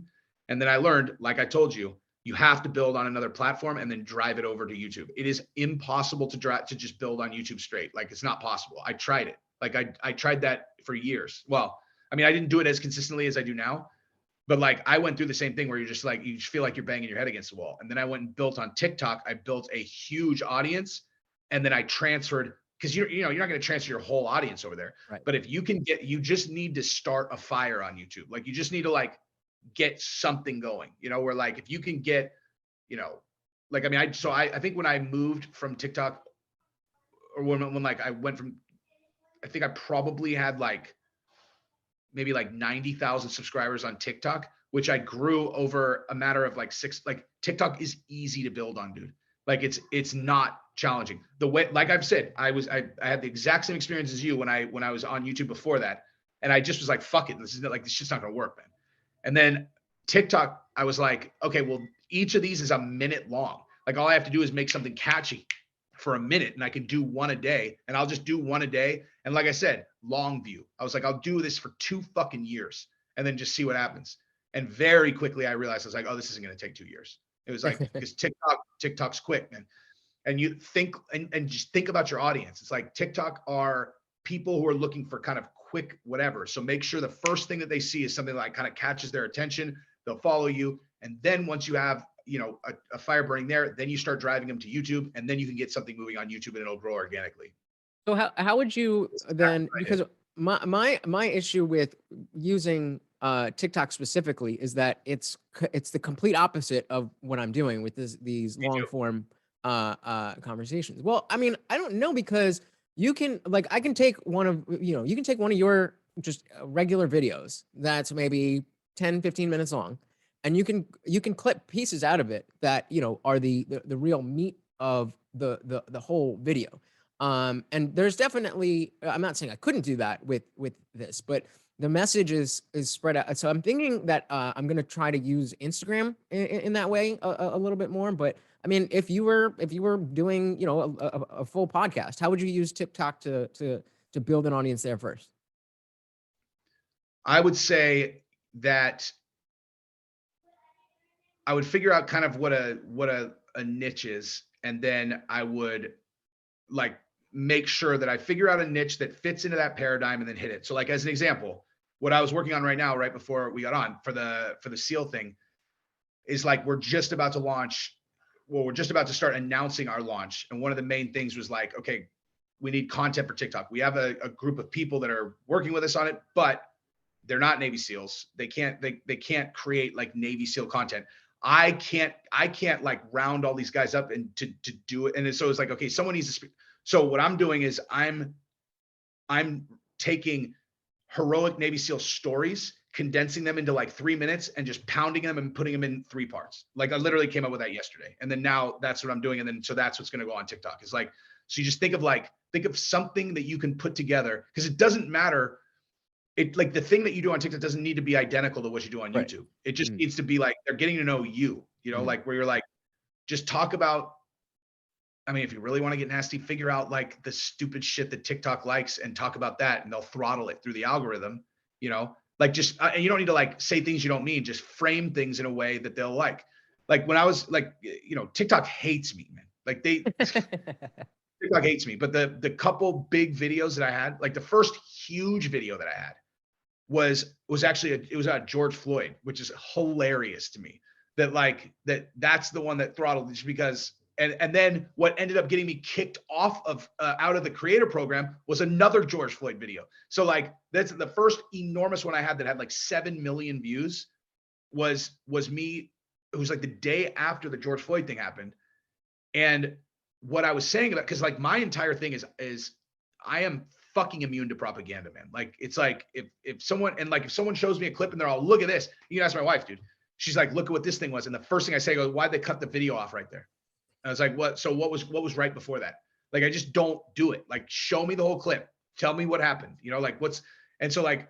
And then I learned, like I told you, you have to build on another platform and then drive it over to YouTube. It is impossible to just build on YouTube straight. Like it's not possible. I tried it. Like I tried that for years. Well, I mean, I didn't do it as consistently as I do now. But like I went through the same thing where you're just like, you just feel like you're banging your head against the wall. And then I went and built on TikTok. I built a huge audience, and then I transferred, because you're not going to transfer your whole audience over there. Right. But if you just need to start a fire on YouTube. Like you just need to like get something going, you know, where like if you can get, you know, like I mean, I think when I moved from TikTok, or when like I went from, I think I probably had like maybe like 90,000 subscribers on TikTok, which I grew over a matter of like TikTok is easy to build on, dude. Like it's not challenging. The way, like I've said, I had the exact same experience as you when I was on YouTube before that. And I just was like, fuck it. This shit's not going to work, man. And then TikTok, I was like, okay, well, each of these is a minute long. Like all I have to do is make something catchy for a minute, and I can do one a day, and I'll just do one a day. And like I said, long view. I was like, I'll do this for 2 fucking years and then just see what happens. And very quickly I realized, I was like, oh, this isn't going to take 2 years. It was like, because TikTok's quick, man. And you think, and just think about your audience. It's like TikTok are people who are looking for kind of quick whatever. So make sure the first thing that they see is something that like kind of catches their attention. They'll follow you. And then once you have, you know, a fire burning there, then you start driving them to YouTube, and then you can get something moving on YouTube and it'll grow organically. So how would you then, because my issue with using TikTok specifically is that it's the complete opposite of what I'm doing with these long form conversations. Well, I mean, I don't know, because you can, like, I can take one of, you know, you can take one of your just regular videos that's maybe 10, 15 minutes long, and you can clip pieces out of it that, you know, are the real meat of the whole video. And there's definitely, I'm not saying I couldn't do that with this, but the message is spread out. So I'm thinking that I'm going to try to use Instagram in that way a little bit more. But I mean, if you were doing, you know, a full podcast, how would you use TikTok to build an audience there first? I would say that I would figure out kind of what a niche is, and then I would like make sure that I figure out a niche that fits into that paradigm and then hit it. So like as an example, what I was working on right now, right before we got on for the SEAL thing, is like we're just about to launch. Well, we're just about to start announcing our launch, and one of the main things was like, okay, we need content for TikTok. We have a group of people that are working with us on it, but they're not Navy SEALs. They can't create like Navy SEAL content. I can't like round all these guys up and to do it. And so it's like, okay, someone needs to speak. So what I'm doing is I'm taking heroic Navy SEAL stories, condensing them into like 3 minutes and just pounding them and putting them in 3 parts. Like I literally came up with that yesterday. And then now that's what I'm doing. And then, so that's what's going to go on TikTok. It's like, so you just think of something that you can put together, because it doesn't matter. It like the thing that you do on TikTok doesn't need to be identical to what you do on YouTube. It just needs to be like, they're getting to know you, you know, like where you're like, just talk about, I mean, if you really want to get nasty, figure out like the stupid shit that TikTok likes and talk about that, and they'll throttle it through the algorithm, you know, like just, and you don't need to like say things you don't mean, just frame things in a way that they'll like when I was like, you know, TikTok hates me, man. Like TikTok hates me, but the couple big videos that I had, like the first huge video that I had was actually it was about George Floyd, which is hilarious to me. That's the one that throttled, just because. And then what ended up getting me kicked off of out of the creator program was another George Floyd video. So like that's the first enormous one I had that had like 7 million views was me. It was like the day after the George Floyd thing happened. And what I was saying about, because like my entire thing is I am fucking immune to propaganda, man. Like it's like if someone shows me a clip and they're all, look at this, you can ask my wife, dude. She's like, look at what this thing was. And the first thing I say goes, why'd they cut the video off right there? And I was like, what? So what was right before that? Like, I just don't do it. Like, show me the whole clip. Tell me what happened. You know, like and so like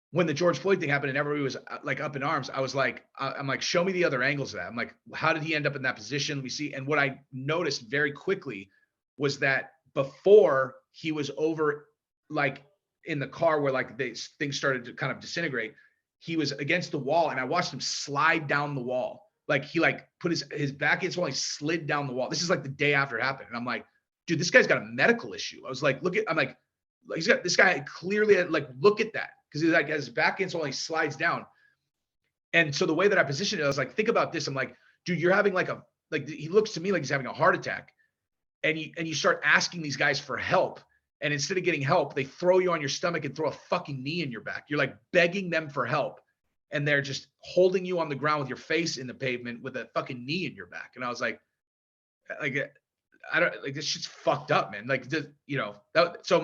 when the George Floyd thing happened and everybody was like up in arms, I was like, I'm like, show me the other angles of that. I'm like, how did he end up in that position? Let me see. And what I noticed very quickly was that before he was over, like in the car where like things started to kind of disintegrate, he was against the wall, and I watched him slide down the wall. Like he like put his back against the wall, he slid down the wall. This is like the day after it happened. And I'm like, dude, this guy's got a medical issue. I was like, I'm like, he's got, this guy clearly had, like, look at that. Cause he's like, his back against the wall, he slides down. And so the way that I positioned it, I was like, think about this. I'm like, dude, you're having like he looks to me like he's having a heart attack. And you start asking these guys for help. And instead of getting help, they throw you on your stomach and throw a fucking knee in your back. You're like begging them for help. And they're just holding you on the ground with your face in the pavement with a fucking knee in your back. And I was like, I don't like, this shit's fucked up, man. Like, you know, so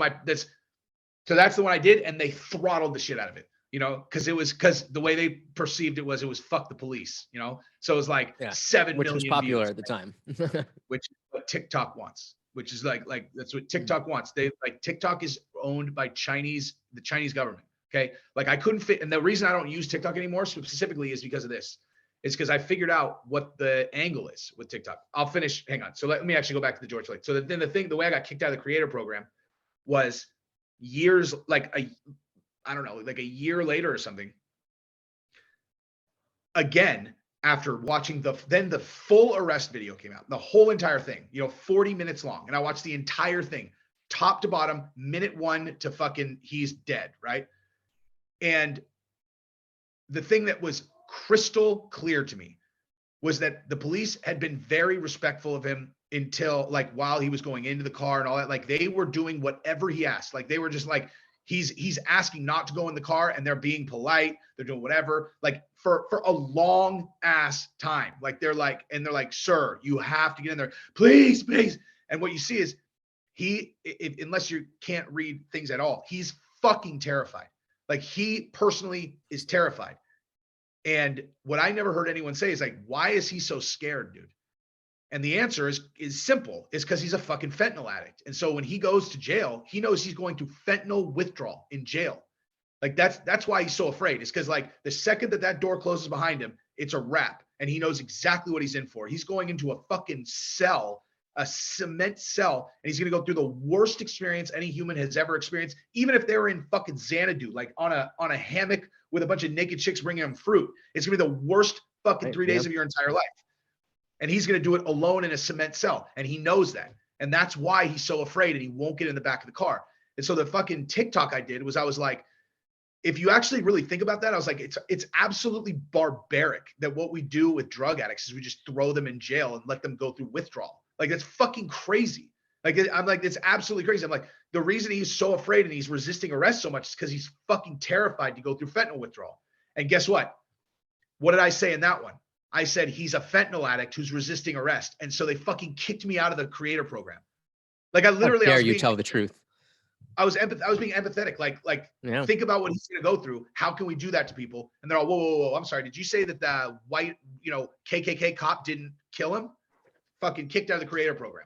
that's the one I did. And they throttled the shit out of it, you know, because the way they perceived it was fuck the police, you know? So it was like 7 million which was popular views, at the time, which is what TikTok wants, which is like that's what TikTok wants. They like, TikTok is owned by the Chinese government. Okay. Like I couldn't fit. And the reason I don't use TikTok anymore specifically is because of this, is because I figured out what the angle is with TikTok. I'll finish. Hang on. So let me actually go back to the George Floyd. So then the way I got kicked out of the creator program was years, like I don't know, like a year later or something. Again, after watching the full arrest video came out, the whole entire thing, 40 minutes long. And I watched the entire thing, top to bottom, minute 1 to fucking he's dead, right? And the thing that was crystal clear to me was that the police had been very respectful of him until like while he was going into the car and all that. Like they were doing whatever he asked. Like they were just like, he's asking not to go in the car and they're being polite. They're doing whatever, like for a long ass time. Like they're like, sir, you have to get in there, please, please. And what you see is unless you can't read things at all, he's fucking terrified. Like he personally is terrified. And what I never heard anyone say is like, why is he so scared, dude? And the answer is simple. It's because he's a fucking fentanyl addict. And so when he goes to jail, he knows he's going to fentanyl withdrawal in jail. Like that's why he's so afraid. It's because like the second that door closes behind him, it's a wrap. And he knows exactly what he's in for. He's going into a fucking cell, a cement cell, and he's going to go through the worst experience any human has ever experienced. Even if they were in fucking Xanadu, like on a hammock with a bunch of naked chicks bringing him fruit, it's going to be the worst fucking 3 days of your entire life. And he's going to do it alone in a cement cell. And he knows that. And that's why he's so afraid and he won't get in the back of the car. And so the fucking TikTok I did was I was like, if you actually really think about that, I was like, it's absolutely barbaric that what we do with drug addicts is we just throw them in jail and let them go through withdrawal. Like that's fucking crazy. Like I'm like, it's absolutely crazy. I'm like, the reason he's so afraid and he's resisting arrest so much is because he's fucking terrified to go through fentanyl withdrawal. And guess what? What did I say in that one? I said, he's a fentanyl addict who's resisting arrest. And so they fucking kicked me out of the creator program. Like I literally, How dare you tell the truth? I was being empathetic. Like think about what he's going to go through. How can we do that to people? And they're all, whoa. I'm sorry. Did you say that the white, KKK cop didn't kill him? Fucking kicked out of the creator program.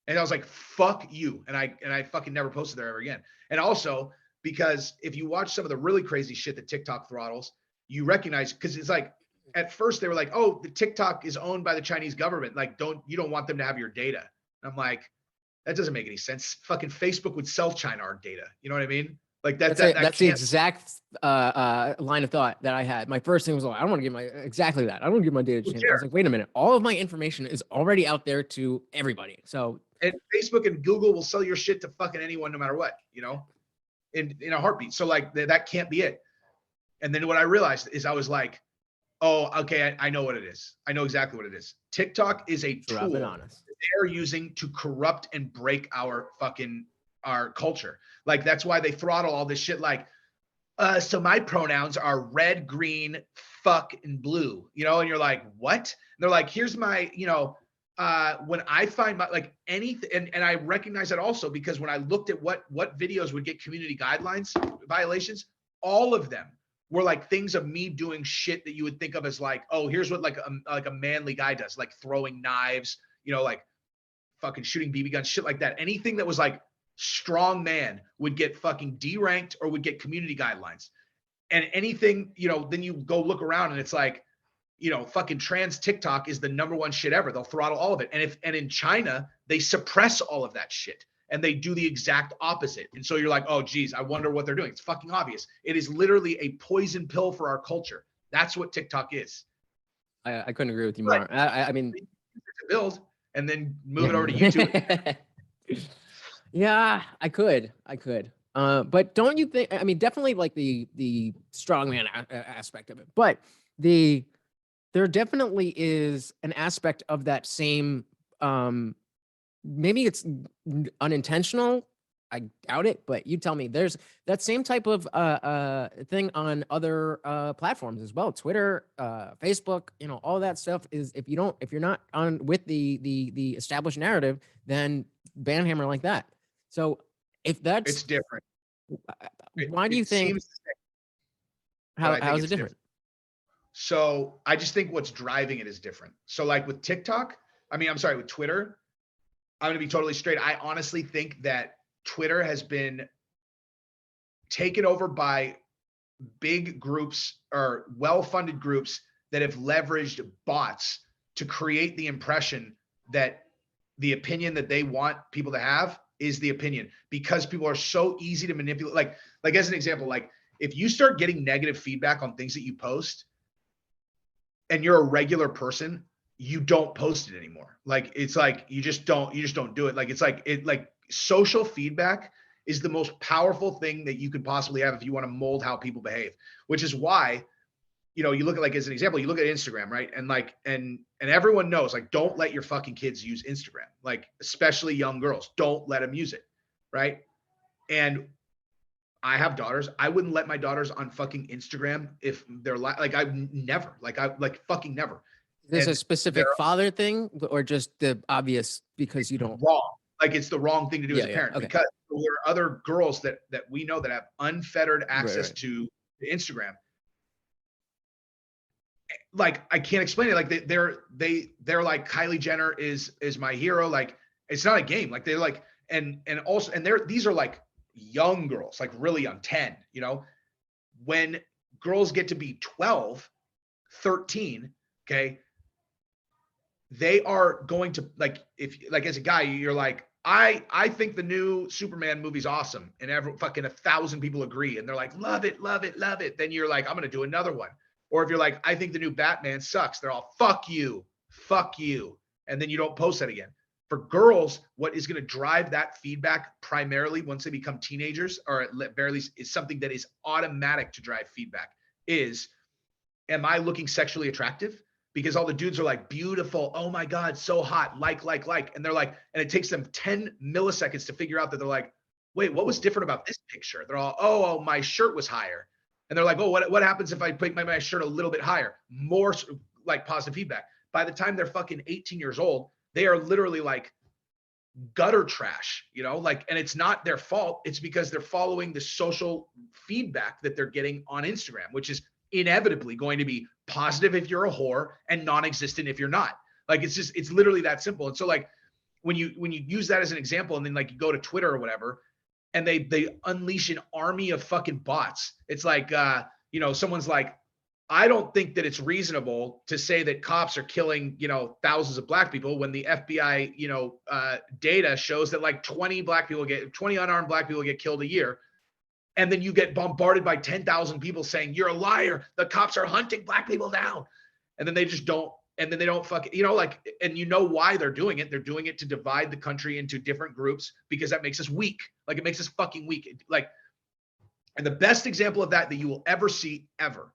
And I was like, fuck you. And I fucking never posted there ever again. And also because if you watch some of the really crazy shit that TikTok throttles, you recognize, because it's like, at first they were like, oh, the TikTok is owned by the Chinese government. Like, you don't want them to have your data. And I'm like, that doesn't make any sense. Fucking Facebook would sell China our data. You know what I mean? Like that's the exact line of thought that I had. My first thing was, I don't want to give exactly that. I don't want to give my data to China. I was like, wait a minute. All of my information is already out there to everybody. So, and Facebook and Google will sell your shit to fucking anyone, no matter what, in a heartbeat. So like that can't be it. And then what I realized is I was like, oh, okay, I know what it is. I know exactly what it is. TikTok is a tool that they're using to corrupt and break our culture. Like, that's why they throttle all this shit. Like, so my pronouns are red, green, fuck, and blue, and you're like, what? And they're like, here's my, when I find my, like anything, and I recognize that also because when I looked at what videos would get community guidelines violations, all of them were like things of me doing shit that you would think of as like, oh, here's what like a manly guy does, like throwing knives, like fucking shooting BB guns, shit like that. Anything that was like strong man would get fucking deranked or would get community guidelines. And anything, then you go look around and it's like, fucking trans TikTok is the #1 shit ever. They'll throttle all of it. And in China, they suppress all of that shit. And they do the exact opposite. And so you're like, oh, geez, I wonder what they're doing. It's fucking obvious. It is literally a poison pill for our culture. That's what TikTok is. I couldn't agree with you more. I mean, build and then move it over to YouTube. Yeah, I could. But don't you think? I mean, definitely like the strongman aspect of it. But there definitely is an aspect of that same. Maybe it's unintentional. I doubt it, but you tell me. There's that same type of thing on other platforms as well. Twitter, Facebook, all that stuff is if you're not on with the established narrative, then ban hammer like that. So if that's it's different. Why do you think? How is it different? So I just think what's driving it is different. So like with TikTok, with Twitter. I'm going to be totally straight. I honestly think that Twitter has been taken over by big groups or well-funded groups that have leveraged bots to create the impression that the opinion that they want people to have is the opinion, because people are so easy to manipulate. Like as an example, like if you start getting negative feedback on things that you post and you're a regular person, you don't post it anymore. Like, it's like, you just don't do it. Like, it's like social feedback is the most powerful thing that you could possibly have if you want to mold how people behave, which is why, you know, you look at, like, as an example, you look at Instagram, right? And like, and everyone knows, like, don't let your fucking kids use Instagram, like, especially young girls, don't let them use it. Right. And I have daughters. I wouldn't let my daughters on fucking Instagram if they're like, I fucking never. Is this And a specific father thing, or just the obvious because you don't? Wrong. Like, it's the wrong thing to do as a parent, okay. because there are other girls that we know that have unfettered access right. to Instagram. Like, I can't explain it. Like, they're like, Kylie Jenner is my hero. Like, it's not a game. Like, they're like, and these are like young girls, like really young, 10, you know, when girls get to be 12, 13, okay, they are going to, like, if, like, as a guy, you're like, I think the new Superman movie's awesome, and fucking 1,000 people agree, and they're like, love it, love it, love it. Then you're like, I'm gonna do another one. Or if you're like, I think the new Batman sucks, they're all, fuck you, and then you don't post that again. For girls, what is going to drive that feedback primarily once they become teenagers, or at very least is something that is automatic to drive feedback, is, am I looking sexually attractive? Because all the dudes are like, beautiful, oh my God, so hot, like. And they're like, and it takes them 10 milliseconds to figure out that they're like, wait, what was different about this picture? They're all, oh, my shirt was higher. And they're like, oh, what happens if I put my shirt a little bit higher? More like positive feedback. By the time they're fucking 18 years old, they are literally like gutter trash, you know, like, and it's not their fault. It's because they're following the social feedback that they're getting on Instagram, which is inevitably going to be positive if you're a whore and non-existent if you're not. Like, it's literally that simple. And so, like, when you use that as an example, and then, like, you go to Twitter or whatever, and they unleash an army of fucking bots. It's like, you know, someone's like, I don't think that it's reasonable to say that cops are killing, you know, thousands of black people when the FBI, you know, data shows that like 20 unarmed black people get killed a year. And then you get bombarded by 10,000 people saying, you're a liar, the cops are hunting black people down. And then they just don't, and then they don't fucking, you know, like, and you know why they're doing it. They're doing it to divide the country into different groups, because that makes us weak. Like, it makes us fucking weak. Like, and the best example of that you will ever see ever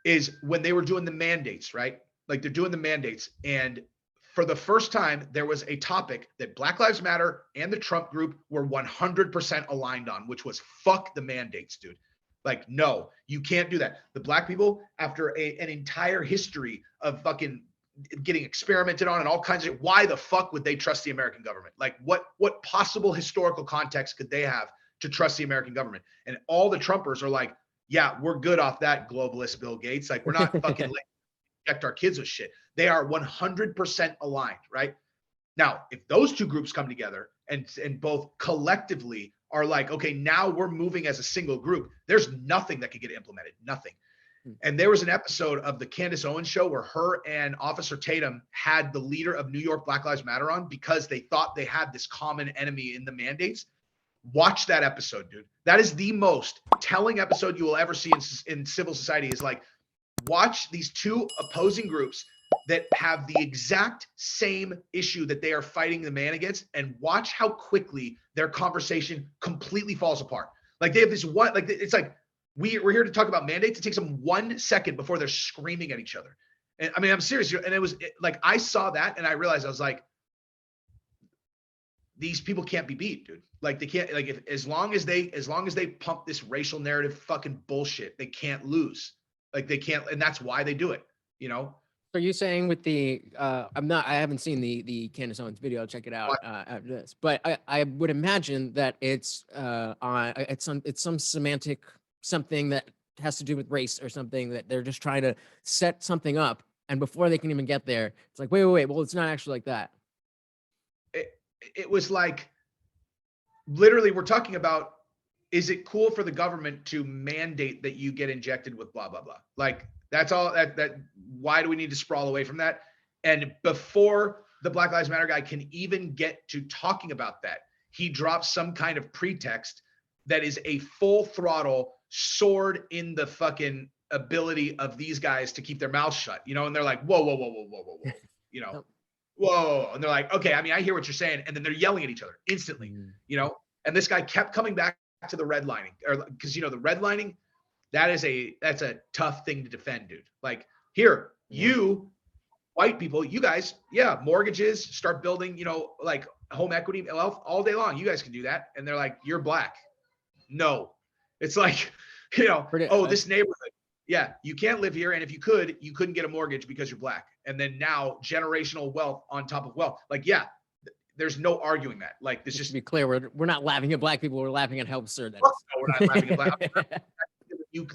is when they were doing the mandates, right? Like, they're doing the mandates. And for the first time, there was a topic that Black Lives Matter and the Trump group were 100% aligned on, which was fuck the mandates, dude. Like, no, you can't do that. The black people, after an entire history of fucking getting experimented on and all kinds of, why the fuck would they trust the American government? Like, what possible historical context could they have to trust the American government? And all the Trumpers are like, yeah, we're good off that, globalist Bill Gates. Like, we're not fucking letting inject our kids with shit. They are 100% aligned, right? Now, if those two groups come together and both collectively are like, okay, now we're moving as a single group, there's nothing that could get implemented, nothing. And there was an episode of the Candace Owens show where her and Officer Tatum had the leader of New York Black Lives Matter on, because they thought they had this common enemy in the mandates. Watch that episode, dude. That is the most telling episode you will ever see in civil society. Is like, watch these two opposing groups that have the exact same issue that they are fighting the man against, and watch how quickly their conversation completely falls apart. Like, they have this one, like, it's like, we're here to talk about mandates. It takes them 1 second before they're screaming at each other. And I mean, I'm serious. And it was like, I saw that and I realized, I was like, these people can't be beat, dude. Like, they can't, like, as long as they pump this racial narrative fucking bullshit, they can't lose. Like, they can't, and that's why they do it, you know? Are you saying with the I haven't seen the Candace Owens video. I'll check it out after this. But I would imagine that it's some semantic, something that has to do with race or something, that they're just trying to set something up, and before they can even get there, it's like, wait, well, it's not actually like that. It was like, literally, we're talking about, is it cool for the government to mandate that you get injected with blah, blah, blah? Like, That's all. Why do we need to sprawl away from that? And before the Black Lives Matter guy can even get to talking about that, he drops some kind of pretext that is a full throttle sword in the fucking ability of these guys to keep their mouths shut, you know, and they're like, whoa, whoa, whoa, whoa, whoa, whoa, whoa, you know, whoa. And they're like, okay, I mean, I hear what you're saying. And then they're yelling at each other instantly, you know, and this guy kept coming back to the redlining, or because, you know, the redlining, that's a tough thing to defend, dude. Like, here, you white people, you guys, yeah, mortgages, start building, you know, like home equity wealth all day long. You guys can do that. And they're like, you're black. No, it's like, you know, this neighborhood, yeah, you can't live here. And if you could, you couldn't get a mortgage because you're black. And then now generational wealth on top of wealth. Like, yeah, there's no arguing that. Like, this just to be clear, we're not laughing at black people. We're laughing at how absurd that is. No, we're not laughing at black people.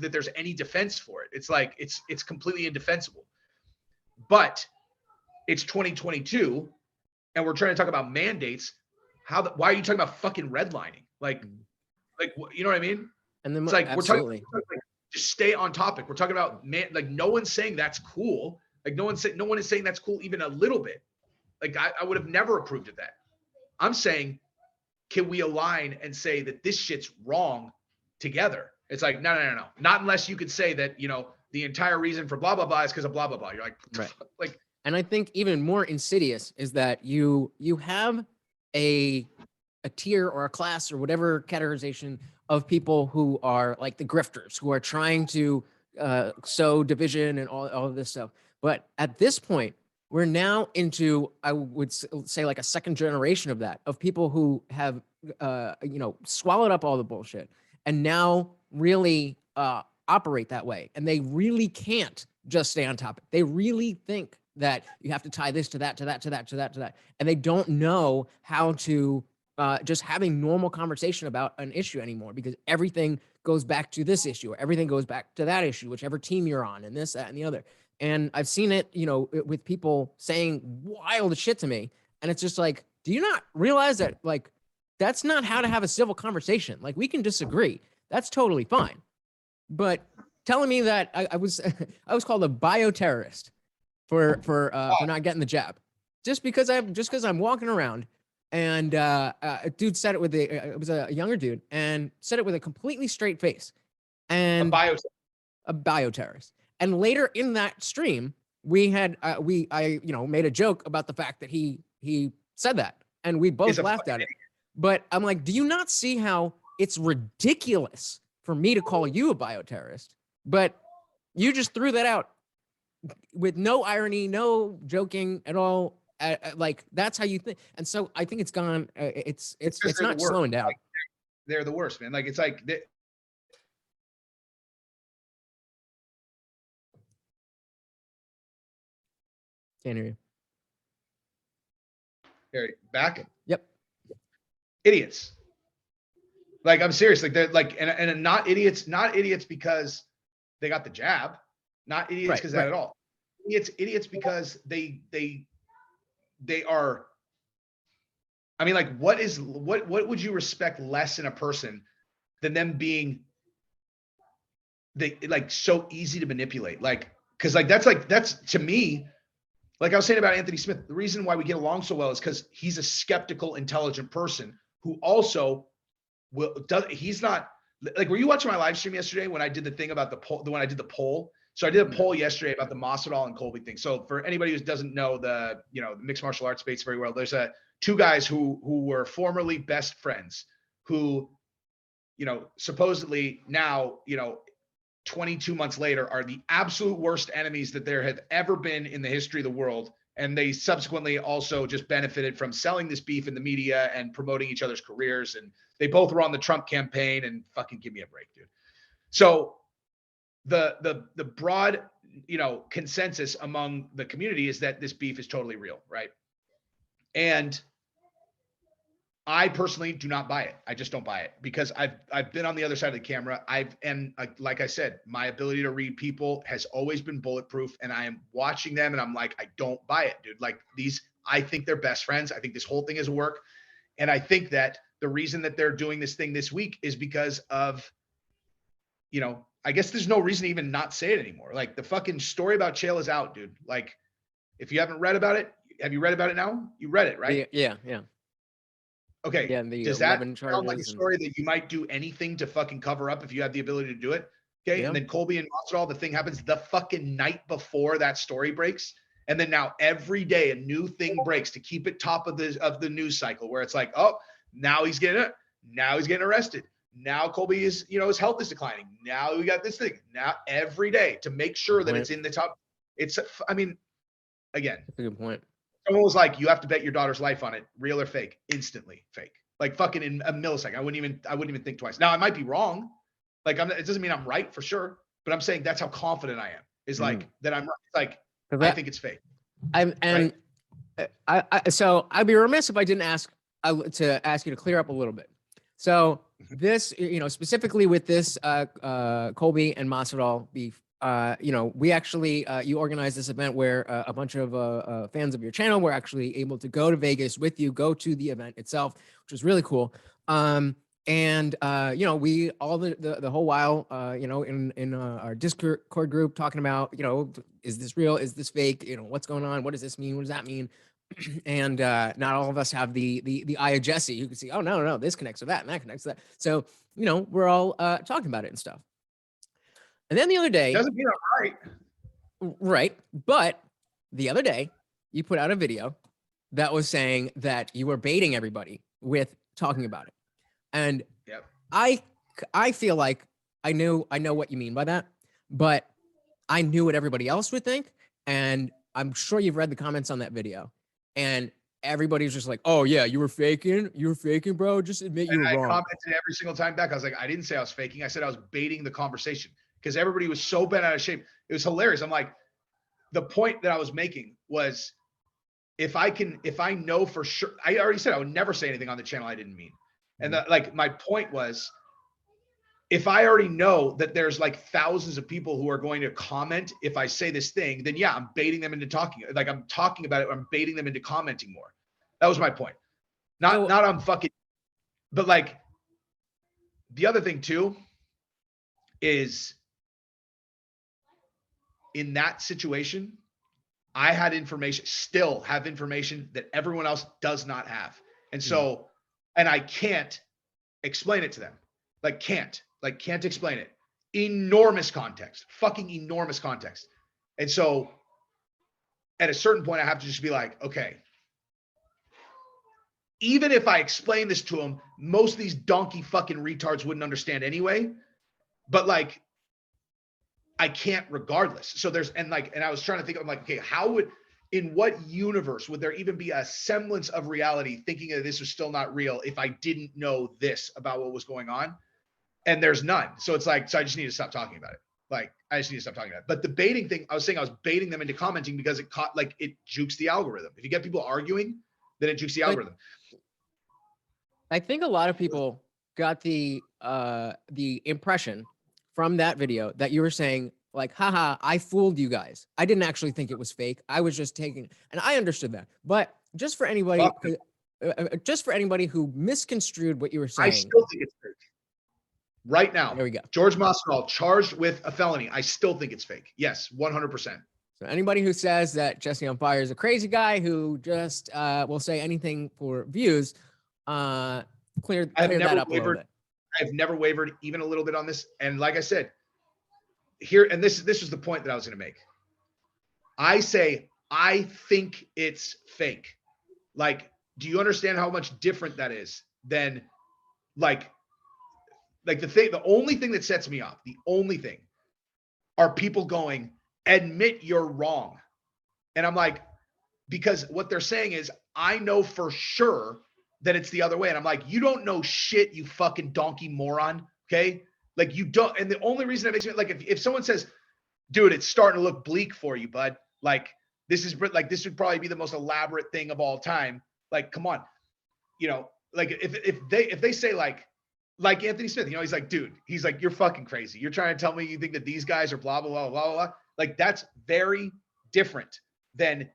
That there's any defense for it. It's like, it's completely indefensible. But it's 2022 and we're trying to talk about mandates. Why are you talking about fucking redlining? Like, you know what I mean? And then it's like, absolutely. we're talking like, just stay on topic. We're talking about like, no one's saying that's cool. Like no one is saying that's cool even a little bit. Like I would have never approved of that. I'm saying, can we align and say that this shit's wrong together? It's like, no. Not unless you could say that, you know, the entire reason for blah, blah, blah is because of blah, blah, blah. You're like, right. Like, and I think even more insidious is that you have a tier or a class or whatever categorization of people who are like the grifters, who are trying to sow division and all of this stuff. But at this point, we're now into, I would say, like a second generation of that, of people who have, you know, swallowed up all the bullshit and now really operate that way. And they really can't just stay on topic. They really think that you have to tie this to that, to that, to that, to that, to that. And they don't know how to just having normal conversation about an issue anymore, because everything goes back to this issue, or everything goes back to that issue, whichever team you're on, and this, that, and the other. And I've seen it, you know, with people saying wild shit to me. And it's just like, do you not realize that, like, that's not how to have a civil conversation? Like, we can disagree. That's totally fine. But telling me that I was called a bioterrorist for not getting the jab, just because I'm walking around, and a dude said it with it was a younger dude, and said it with a completely straight face, and a bioterrorist. And later in that stream, I you know, made a joke about the fact that he said that, and we both laughed at it. But I'm like, do you not see how it's ridiculous for me to call you a bioterrorist? But you just threw that out with no irony, no joking at all. Like, that's how you think. And so I think it's gone. It's not slowing down. Like, they're the worst, man. Like, it's like can't hear you. Here, back. Yep. Idiots. Like, I'm serious. Like, they're like, and not idiots because they got the jab. Not idiots because that at all. Idiots because they are. I mean, like, what would you respect less in a person than them being like so easy to manipulate? Like, because that's to me, like I was saying about Anthony Smith, the reason why we get along so well is because he's a skeptical, intelligent person who also he's not like, were you watching my live stream yesterday when I did the thing about the poll, when I did the poll? So I did a poll yesterday about the Masvidal and Colby thing. So for anybody who doesn't know the mixed martial arts space very well, there's two guys who were formerly best friends who, you know, supposedly now, you know, 22 months later are the absolute worst enemies that there have ever been in the history of the world. And they subsequently also just benefited from selling this beef in the media and promoting each other's careers. And they both were on the Trump campaign, and fucking give me a break, dude. So the broad, you know, consensus among the community is that this beef is totally real, right? And I personally do not buy it. I just don't buy it, because I've been on the other side of the camera. Like I said, my ability to read people has always been bulletproof, and I am watching them and I'm like, I don't buy it, dude. Like, I think they're best friends. I think this whole thing is a work. And I think that the reason that they're doing this thing this week is because of, you know, I guess there's no reason to even not say it anymore. Like the fucking story about Chael is out, dude. Like if you haven't read about it, have you read about it now? You read it, right? Yeah. Okay. Yeah. And the Does that 11 sound like a charges. story that you might do anything to fucking cover up if you had the ability to do it? Okay. Yeah. And then Colby and Masvidal, the thing happens the fucking night before that story breaks. And then now every day a new thing breaks to keep it top of the news cycle where it's like, oh, now he's getting arrested. Now Colby is, his health is declining. Now we got this thing. Now every day to make sure that it's in the top. Again, That's a good point. someone was like, you have to bet your daughter's life on it, real or fake, instantly fake. Like fucking in a millisecond. I wouldn't even think twice. Now I might be wrong. Like it doesn't mean I'm right for sure, but I'm saying that's how confident I am. Is like that I'm right. Like I think it's fake. So I'd be remiss if I didn't ask you to clear up a little bit. So this, specifically with this Colby and Masvidal beef, we actually you organized this event where a bunch of fans of your channel were actually able to go to Vegas with you, go to the event itself, which was really cool. We all the whole while, in our Discord group talking about, is this real? Is this fake? What's going on? What does this mean? What does that mean? And not all of us have the eye of Jesse who can see, oh, no, this connects to that and that connects to that. So, we're all talking about it and stuff. And then the other day, Doesn't mean I'm right. Right. But the other day, you put out a video that was saying that you were baiting everybody with talking about it. And Yep. I feel like I know what you mean by that, but I knew what everybody else would think. And I'm sure you've read the comments on that video. And everybody's just like, oh yeah, you were faking, bro. Just admit you were I wrong. commented every single time back. I was like, I didn't say I was faking. I said I was baiting the conversation because everybody was so bent out of shape. It was hilarious. I'm like, the point that I was making was if I know for sure, I already said I would never say anything on the channel I didn't mean. And my point was, if I already know that there's like thousands of people who are going to comment if I say this thing, then yeah, I'm baiting them into talking. Like I'm talking about it, I'm baiting them into commenting more. That was my point. Not I'm fucking, but like the other thing too is in that situation, I had information, still have information that everyone else does not have. And so, and I can't explain it to them. Can't explain it. Enormous context, fucking enormous context. And so at a certain point, I have to just be like, okay, even if I explain this to them, most of these donkey fucking retards wouldn't understand anyway. But like, I can't regardless. So and I was trying to think, I'm like, okay, in what universe would there even be a semblance of reality thinking that this was still not real if I didn't know this about what was going on? And there's none. So it's like, so I just need to stop talking about it. Like, I just need to stop talking about it. But the baiting thing, I was saying I was baiting them into commenting because it jukes the algorithm. If you get people arguing, then it jukes the algorithm. I think a lot of people got the impression from that video that you were saying like, haha, I fooled you guys. I didn't actually think it was fake. I was just taking, and I understood that. But just for anybody, who misconstrued what you were saying. I still think it's fake. Right now, there we go. George Masvidal charged with a felony. I still think it's fake. Yes, 100%. So anybody who says that Jesse on Fire is a crazy guy who just will say anything for views, clear that up a little bit. I've never wavered even a little bit on this. And like I said, here, and this is the point that I was going to make. I say, I think it's fake. Like, do you understand how much different that is than like the only thing that sets me off, the only thing are people going, admit you're wrong. And I'm like, because what they're saying is, I know for sure that it's the other way. And I'm like, you don't know shit, you fucking donkey moron. Okay. Like you don't. And the only reason it makes me like, if someone says, dude, it's starting to look bleak for you, bud. Like this would probably be the most elaborate thing of all time. Like, come on, like if they say like Anthony Smith, he's like, dude, he's like, you're fucking crazy. You're trying to tell me you think that these guys are blah, blah, blah, blah, blah. Like that's very different than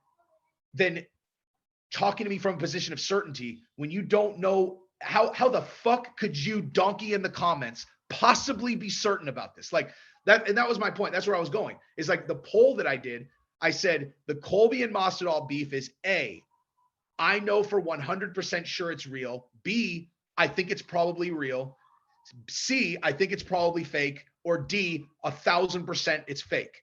talking to me from a position of certainty when you don't know how the fuck could you donkey in the comments possibly be certain about this? Like that was my point. That's where I was going. Is like the poll that I did. I said the Colby and Masvidal beef is A, I know for 100% sure it's real. B, I think it's probably real. C, I think it's probably fake. Or D, 1,000% it's fake.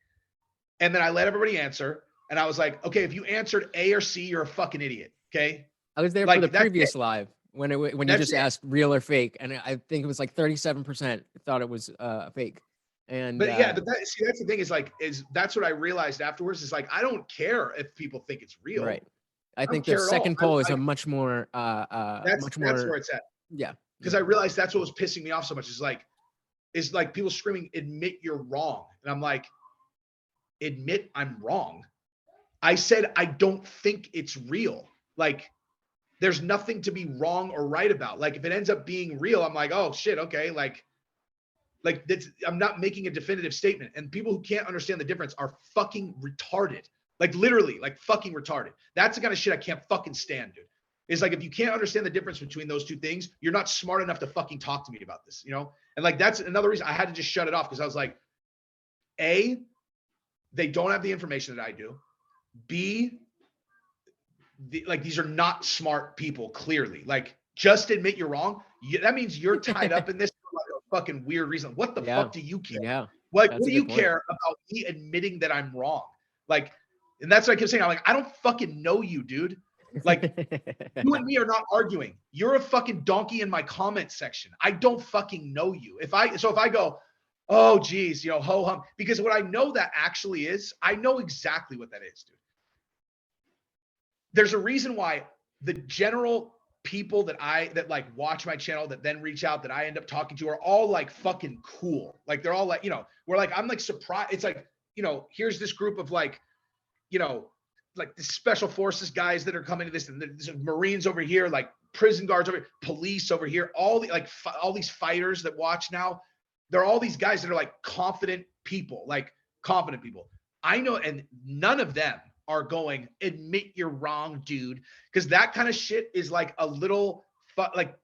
And then I let everybody answer. And I was like, okay, if you answered A or C, you're a fucking idiot. Okay. I was there Like, for the that's previous it. live when you That's just it. asked real or fake, and I think it was like 37% thought it was fake. And But yeah, but that's the thing is that's what I realized afterwards is like, I don't care if people think it's real. right. I don't think the care at all. second poll is a much more That's where it's at. yeah. Because I realized that's what was pissing me off so much is like people screaming, admit you're wrong. And I'm like, admit I'm wrong. I said, I don't think it's real. Like, there's nothing to be wrong or right about. Like, if it ends up being real, I'm like, oh shit, okay. Like that's, I'm not making a definitive statement. And people who can't understand the difference are fucking retarded. Like literally, like fucking retarded. That's the kind of shit I can't fucking stand, dude. Is like, if you can't understand the difference between those two things, you're not smart enough to fucking talk to me about this, you know? And like, that's another reason I had to just shut it off. Cause I was like, A, they don't have the information that I do. B, like these are not smart people, clearly. Like, just admit you're wrong. That means you're tied up in this for like a fucking weird reason. What the fuck do you care? Yeah. Like, what do you care about me admitting that I'm wrong? Like, and that's what I keep saying. I'm like, I don't fucking know you, dude. Like, you and me are not arguing. You're a fucking donkey in my comment section. I don't fucking know you. If I go, oh geez, you know, ho hum, because what I know that actually is, I know exactly what that is, dude. There's a reason why the general people that like watch my channel that then reach out that I end up talking to are all like fucking cool. Like they're all like, you know, we're like, I'm like surprised. It's like, you know, here's this group of like, you know, like the special forces guys that are coming to this, and there's Marines over here, like prison guards over here, police over here, all the like all these fighters that watch now. They're all these guys that are like confident people. I know, and none of them are going, admit you're wrong, dude. Because that kind of shit is like a little, like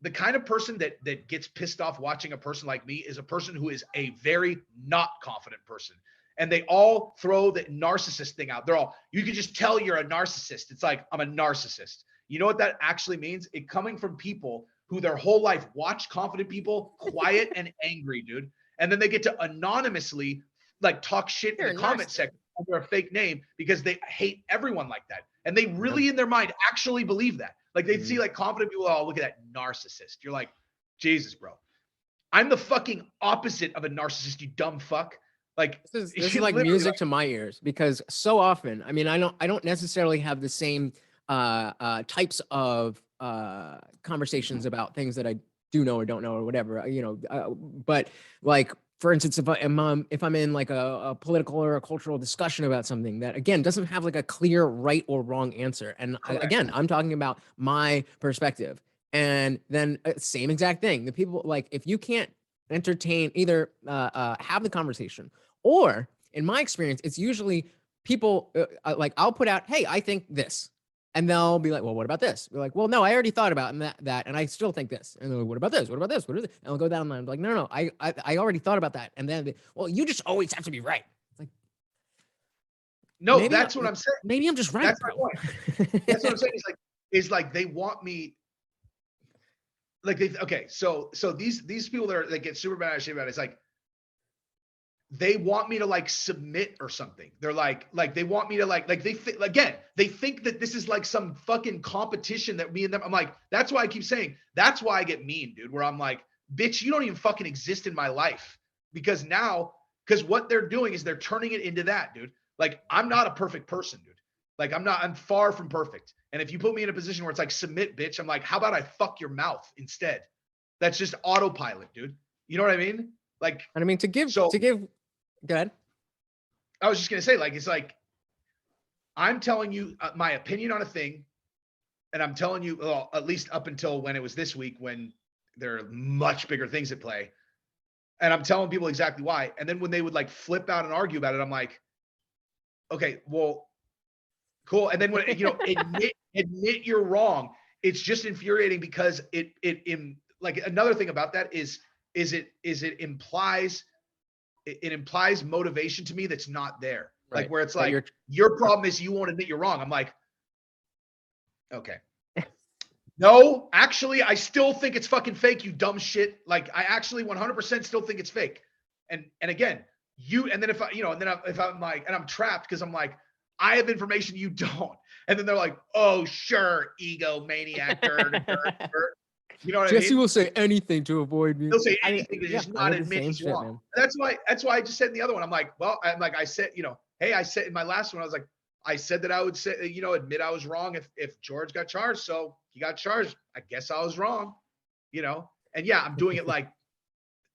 the kind of person that gets pissed off watching a person like me is a person who is a very not confident person. And they all throw the narcissist thing out. They're all, you can just tell you're a narcissist. It's like, I'm a narcissist. You know what that actually means? It coming from people who their whole life watch confident people, quiet and angry, dude. And then they get to anonymously like talk shit in the comment section under a fake name because they hate everyone like that. And they really in their mind actually believe that. Like they'd see like confident people, oh, look at that narcissist. You're like, Jesus, bro. I'm the fucking opposite of a narcissist, you dumb fuck. Like this is like music to my ears, because so often, I mean, I don't necessarily have the same types of conversations about things that I do know or don't know or whatever, you know, but like, for instance, if I'm in like a political or a cultural discussion about something that, again, doesn't have like a clear right or wrong answer. And again, I'm talking about my perspective. And then same exact thing. The people, like, if you can't entertain, either have the conversation, or in my experience, it's usually people like, I'll put out, hey, I think this. And they'll be like, well, what about this? We're like, well, no, I already thought about that, and I still think this. And they're like, what about this? What about this? What is it? And I'll go down the line. I'm like, no, I already thought about that. And then, well, you just always have to be right. It's like, no, that's what I'm saying. Maybe I'm just right. That's my point. That's what I'm saying. Is like they want me. Like so these people that get super bad at shit about it, it's like they want me to like submit or something. They're like they want me to like they think that this is like some fucking competition that me and them. I'm like, that's why I keep saying, that's why I get mean, dude, where I'm like, bitch, you don't even fucking exist in my life. Because what they're doing is they're turning it into that, dude. Like, I'm not a perfect person, dude. Like, I'm far from perfect. And if you put me in a position where it's like, submit, bitch, I'm like, how about I fuck your mouth instead? That's just autopilot, dude. You know what I mean? Like, and I mean, to give, go ahead. I was just going to say, like, it's like, I'm telling you my opinion on a thing. And I'm telling you, well, at least up until when it was this week, when there are much bigger things at play. And I'm telling people exactly why. And then when they would like flip out and argue about it, I'm like, okay, well, cool. And then when, you know, admit you're wrong. It's just infuriating because it like, another thing about that is it implies it implies motivation to me that's not there. Right. Like where it's That like, your problem is you won't admit you're wrong. I'm like, okay. No, actually, I still think it's fucking fake, you dumb shit. Like, I actually 100% still think it's fake. And again, and then if I, and then if I'm like, and I'm trapped because I'm like, I have information you don't. And then they're like, oh, sure, ego maniac. You know what Jesse I mean? will say anything to avoid me. He'll say I mean, anything to yeah, just I not did the admit same he's shit, wrong. man. That's why I just said in the other one, I'm like, well, I said, hey, I said in my last one, I was like, I said that I would say, admit I was wrong if George got charged. So he got charged. I guess I was wrong, and yeah, I'm doing it like,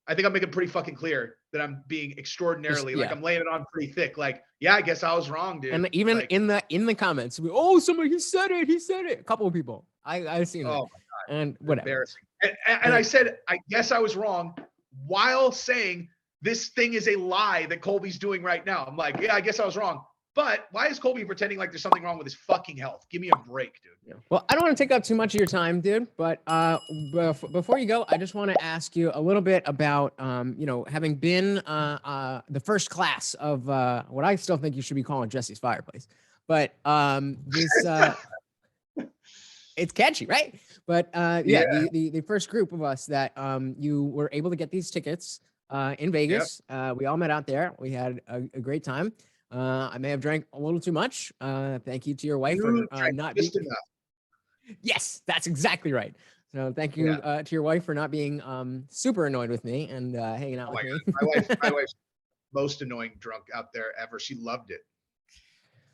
I think I'm making pretty fucking clear that I'm being extraordinarily, like, I'm laying it on pretty thick. Like, yeah, I guess I was wrong, dude. And even like, in the comments, somebody, he said it. A couple of people. I've seen that. oh my God, And whatever. embarrassing. And I said, I guess I was wrong while saying this thing is a lie that Colby's doing right now. I'm like, yeah, I guess I was wrong. But why is Colby pretending like there's something wrong with his fucking health? Give me a break, dude. Yeah. Well, I don't want to take up too much of your time, dude. But before you go, I just want to ask you a little bit about, having been the first class of what I still think you should be calling Jesse's Fireplace. But this, it's catchy, right? But the first group of us that you were able to get these tickets in Vegas. We all met out there. We had a great time. I may have drank a little too much. Thank you to your wife for not being. Yes, that's exactly right. So thank you to your wife for not being super annoyed with me and hanging out with me. My wife's most annoying drunk out there ever. She loved it.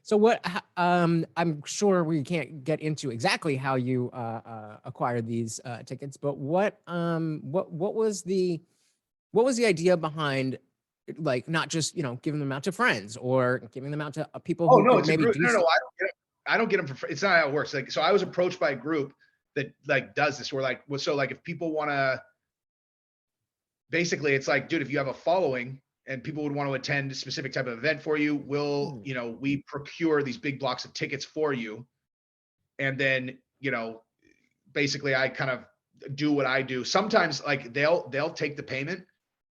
So what? I'm sure we can't get into exactly how you acquired these tickets, but what was the idea behind, like, not just giving them out to friends or giving them out to people who could maybe do no, I don't get them for free. It's not how it works. Like, so I was approached by a group that like does this. We're like, well, so like if people want to, basically it's like, dude, if you have a following and people would want to attend a specific type of event for you, we'll, we procure these big blocks of tickets for you. And then, basically I kind of do what I do. Sometimes like they'll take the payment,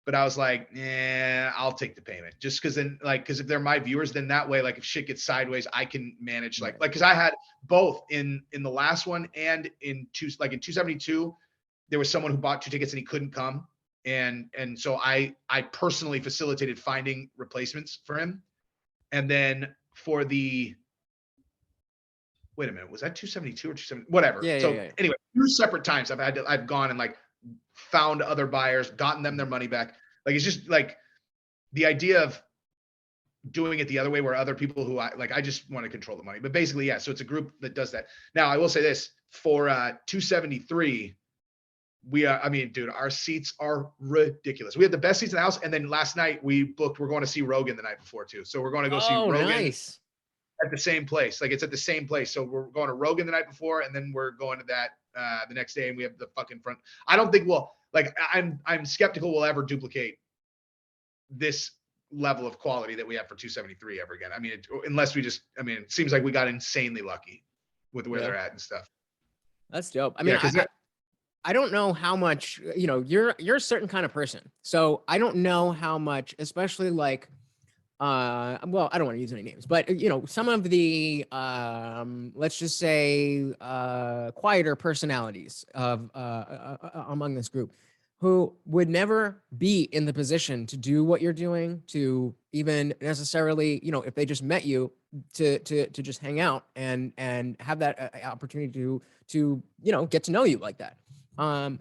but I was like, I'll take the payment just because then because if they're my viewers, then that way, like if shit gets sideways, I can manage because I had both in the last one and in 272, there was someone who bought 2 tickets and he couldn't come. And so I personally facilitated finding replacements for him. And then for the, wait a minute, was that 272 or 270? Whatever. Anyway, 2 separate times I've gone and like found other buyers, gotten them their money back. Like, it's just like the idea of doing it the other way where other people who I just want to control the money. But basically, yeah, so it's a group that does that. Now, I will say this, for 273, dude, our seats are ridiculous. We had the best seats in the house. And then last night we're going to see Rogan the night before too. So we're going to go see Rogan at the same place. Like, it's at the same place. So we're going to Rogan the night before, and then we're going to that the next day, and we have the fucking front. I don't think I'm skeptical we'll ever duplicate this level of quality that we have for 273 ever again. I mean, unless we just, it seems like we got insanely lucky with where they're at and stuff. That's dope. I mean, I don't know how much, you're a certain kind of person. So I don't know how much, especially like, well, I don't want to use any names, but some of the, let's just say, quieter personalities of, among this group who would never be in the position to do what you're doing, to even necessarily, if they just met you to just hang out and have that opportunity to get to know you like that. Like,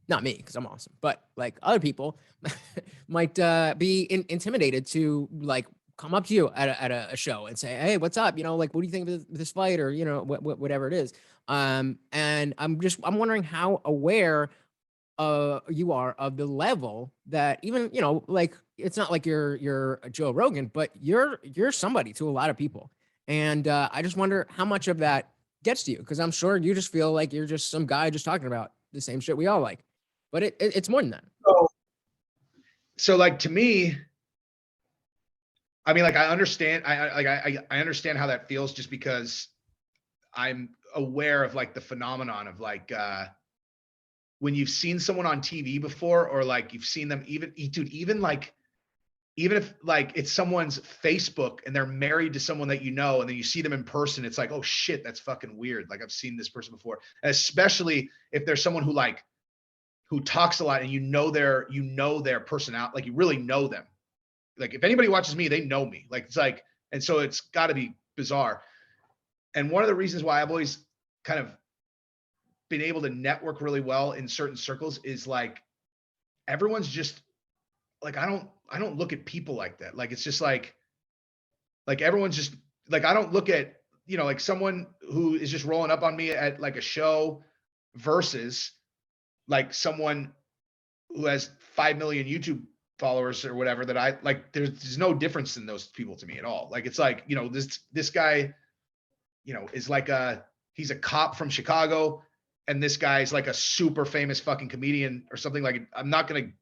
not me, because I'm awesome, but like other people might be intimidated to like come up to you at a show and say, hey, what's up? Like, what do you think of this fight? Or, whatever it is. And I'm wondering how aware you are of the level that even, like, it's not like you're a Joe Rogan, but you're somebody to a lot of people. And I just wonder how much of that gets to you, because I'm sure you just feel like you're just some guy just talking about the same shit we all like, but it's more than that. So like, to me, I mean, like, I understand, I understand how that feels, just because I'm aware of like the phenomenon of like, when you've seen someone on TV before, or like you've seen them even if like it's someone's Facebook and they're married to someone that you know, and then you see them in person, it's like, oh shit, that's fucking weird. Like I've seen this person before. And especially if there's someone who talks a lot and you know their personality, like you really know them. Like if anybody watches me, they know me. Like it's like, and so it's got to be bizarre. And one of the reasons why I've always kind of been able to network really well in certain circles is like everyone's just like, I don't look at people like that. Like it's just like everyone's just like, I don't look at, you know, like someone who is just rolling up on me at like a show versus like someone who has 5 million YouTube followers or whatever, that I like, there's no difference in those people to me at all. Like, it's like, you know, this guy, you know, is like he's a cop from Chicago, and this guy's like a super famous fucking comedian or something. Like, I'm not going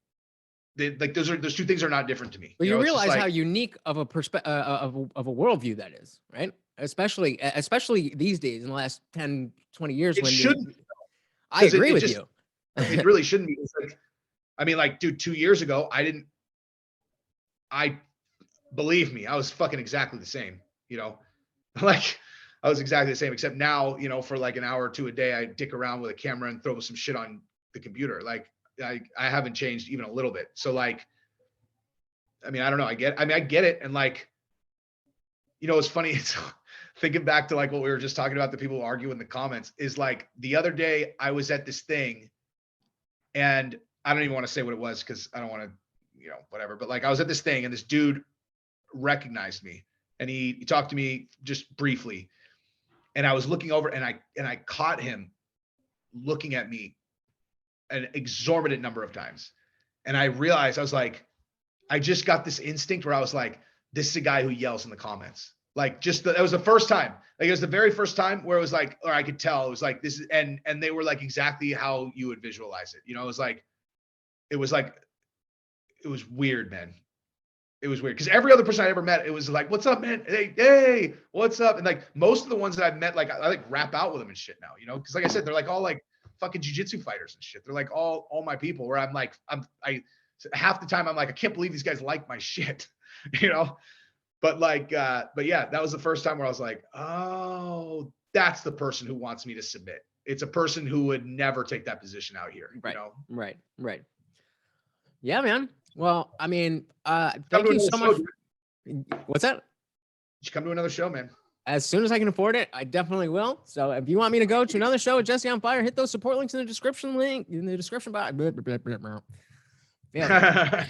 to, like, those two things are not different to me. But you know, realize like, how unique of a of a worldview that is, right? Especially these days in the last 10, 20 years. It shouldn't. I agree with you. It really shouldn't be. It's like, I mean, like, dude, 2 years ago, believe me, I was fucking exactly the same, you know, like I was exactly the same, except now, you know, for like an hour or two a day, I dick around with a camera and throw some shit on the computer. Like I haven't changed even a little bit. So like, I mean, I don't know. I get it. And like, you know, it's funny. It's thinking back to like what we were just talking about, the people who argue in the comments, is like the other day I was at this thing, and I don't even want to say what it was because I don't want to, you know, whatever. But like I was at this thing and this dude recognized me, and he talked to me just briefly. And I was looking over, and I caught him looking at me an exorbitant number of times. And I realized, I was like, I just got this instinct where I was like, this is a guy who yells in the comments. Like that was the first time. Like it was the very first time where it was like, or I could tell it was like, this is, and they were like exactly how you would visualize it. You know, it was weird, man. It was weird because every other person I ever met, it was like, what's up, man? Hey, what's up? And like most of the ones that I've met, like I like rap out with them and shit now, you know? Because like I said, they're like all like fucking jiu-jitsu fighters and shit. They're like all my people, where I'm like, I half the time I'm like, I can't believe these guys like my shit, you know? But like, but yeah, that was the first time where I was like, oh, that's the person who wants me to submit. It's a person who would never take that position out here, Right. you know? Right. Yeah, man. Well, I mean, thank you so much. What's that? You should come to another show, man. As soon as I can afford it, I definitely will. So if you want me to go to another show with Jesse on Fire, hit those support links in the description box. Yeah.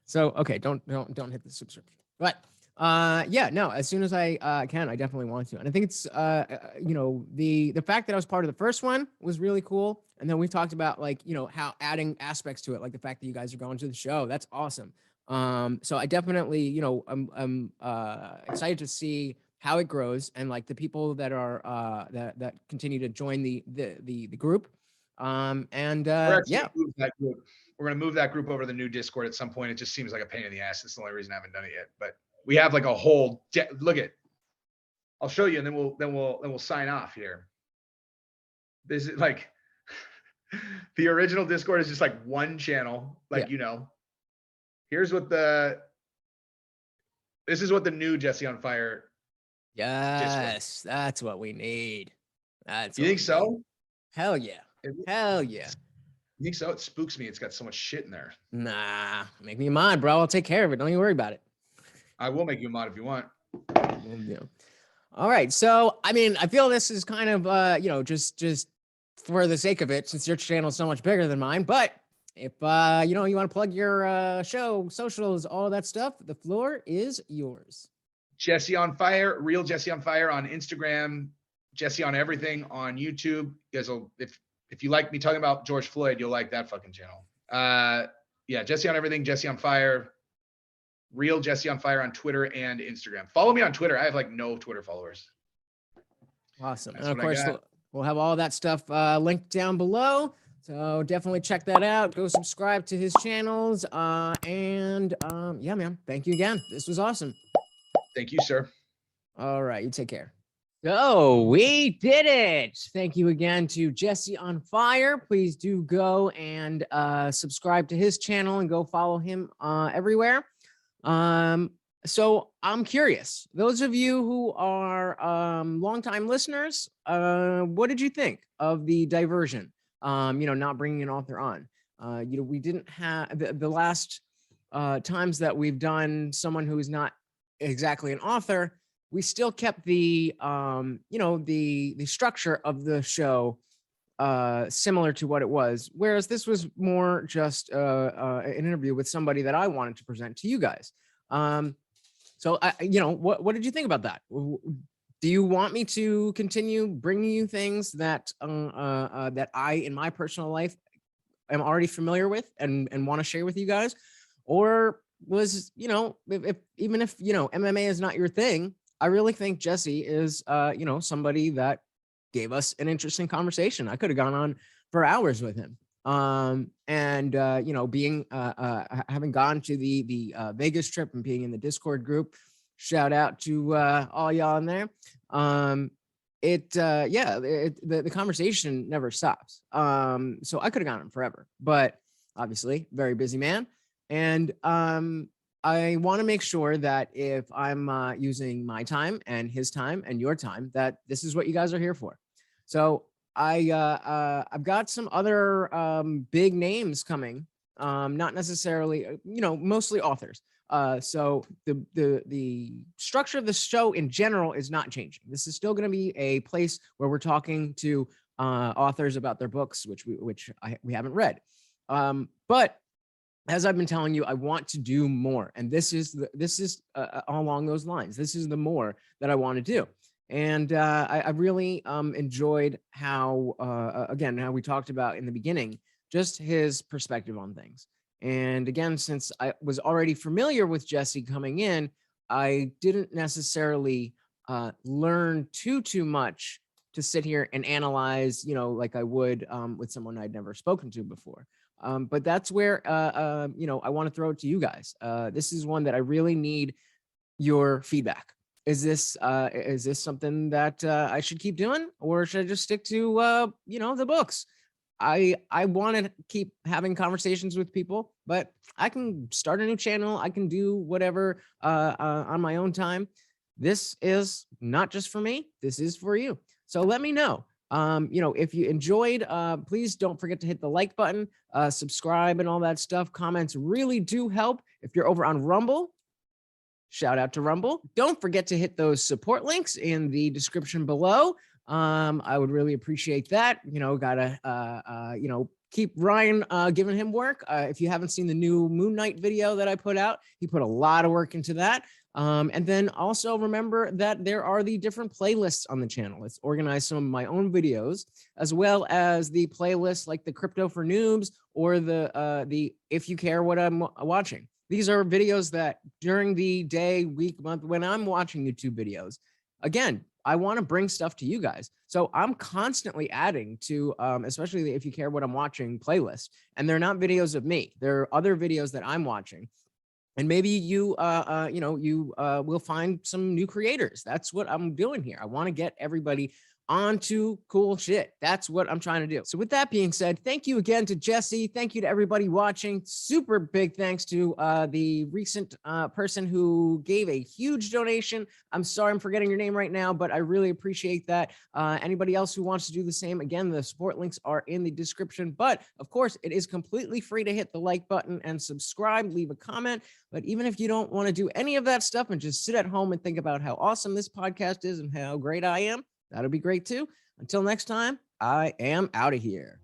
So okay, don't hit the subscription. But yeah, no, as soon as I can, I definitely want to. And I think it's you know, the fact that I was part of the first one was really cool. And then we talked about like, you know, how adding aspects to it, like the fact that you guys are going to the show. That's awesome. So I definitely, you know, I'm excited to see how it grows, and like the people that are that continue to join the group. Yeah, move that group. We're gonna move that group over to the new Discord at some point. It just seems like a pain in the ass. That's the only reason I haven't done it yet. But we have like a whole look at. I'll show you, and then we'll sign off here. This is like the original Discord is just like one channel, like, you know. Here's what this is what the new Jesse on Fire. Yes, that's what we need. You think so? Hell yeah. Hell yeah. You think so? It spooks me. It's got so much shit in there. Nah, make me a mod, bro. I'll take care of it. Don't you worry about it. I will make you a mod if you want. Yeah. All right. So, I mean, I feel this is kind of, you know, just for the sake of it, since your channel is so much bigger than mine. But if, you know, you want to plug your show, socials, all that stuff, the floor is yours. Jesse on Fire, real Jesse on Fire on Instagram, Jesse on Everything on YouTube. You guys will, if you like me talking about George Floyd, you'll like that fucking channel. Yeah, Jesse on Everything, Jesse on Fire, real Jesse on Fire on Twitter and Instagram. Follow me on Twitter. I have like no Twitter followers. Awesome. That's and of what I course, got. we'll have all that stuff linked down below. So definitely check that out. Go subscribe to his channels. Yeah, man. Thank you again. This was awesome. Thank you, sir. All right. You take care. So we did it. Thank you again to Jesse on Fire. Please do go and subscribe to his channel and go follow him everywhere. So I'm curious, those of you who are longtime listeners, what did you think of the diversion? Not bringing an author on. We didn't have the last times that we've done someone who is not exactly an author. We still kept the the structure of the show similar to what it was, whereas this was more just an interview with somebody that I wanted to present to you guys. So what did you think about that? Do you want me to continue bringing you things that that I, in my personal life, am already familiar with and want to share with you guys? Or was, if MMA is not your thing, I really think Jesse is, somebody that gave us an interesting conversation. I could have gone on for hours with him. Being having gone to the Vegas trip and being in the Discord group, shout out to all y'all in there. The conversation never stops. So I could have gone on forever, but obviously very busy man. And I want to make sure that if I'm using my time and his time and your time, that this is what you guys are here for. So I've got some other big names coming, not necessarily, mostly authors. So the structure of the show in general is not changing. This is still going to be a place where we're talking to authors about their books, which we haven't read. But as I've been telling you, I want to do more, and this is along those lines. This is the more that I want to do, and I really enjoyed how how we talked about in the beginning, just his perspective on things. And again, since I was already familiar with Jesse coming in, I didn't necessarily learn too much to sit here and analyze, like I would with someone I'd never spoken to before. But that's where, I want to throw it to you guys. This is one that I really need your feedback. Is this something that I should keep doing, or should I just stick to, the books? I want to keep having conversations with people, but I can start a new channel. I can do whatever on my own time. This is not just for me. This is for you. So let me know. If you enjoyed, please don't forget to hit the like button, subscribe and all that stuff. Comments really do help. If you're over on Rumble, shout out to Rumble. Don't forget to hit those support links in the description below. I would really appreciate that. Keep Ryan giving him work. If you haven't seen the new Moon Knight video that I put out, he put a lot of work into that. And then also remember that there are the different playlists on the channel. It's organized some of my own videos, as well as the playlists like the Crypto for Noobs or the If You Care What I'm Watching. These are videos that during the day, week, month, when I'm watching YouTube videos, again, I want to bring stuff to you guys. So I'm constantly adding to, especially the If You Care What I'm Watching playlist. And they're not videos of me. They're other videos that I'm watching. And maybe you will find some new creators. That's what I'm doing here. I want to get everybody onto cool shit. That's what I'm trying to do. So with that being said, thank you again to Jesse. Thank you to everybody watching. Super big thanks to the recent person who gave a huge donation. I'm sorry I'm forgetting your name right now, but I really appreciate that. Anybody else who wants to do the same, again, the support links are in the description. But of course, it is completely free to hit the like button and subscribe, leave a comment. But even if you don't want to do any of that stuff and just sit at home and think about how awesome this podcast is and how great I am, that'll be great too. Until next time, I am out of here.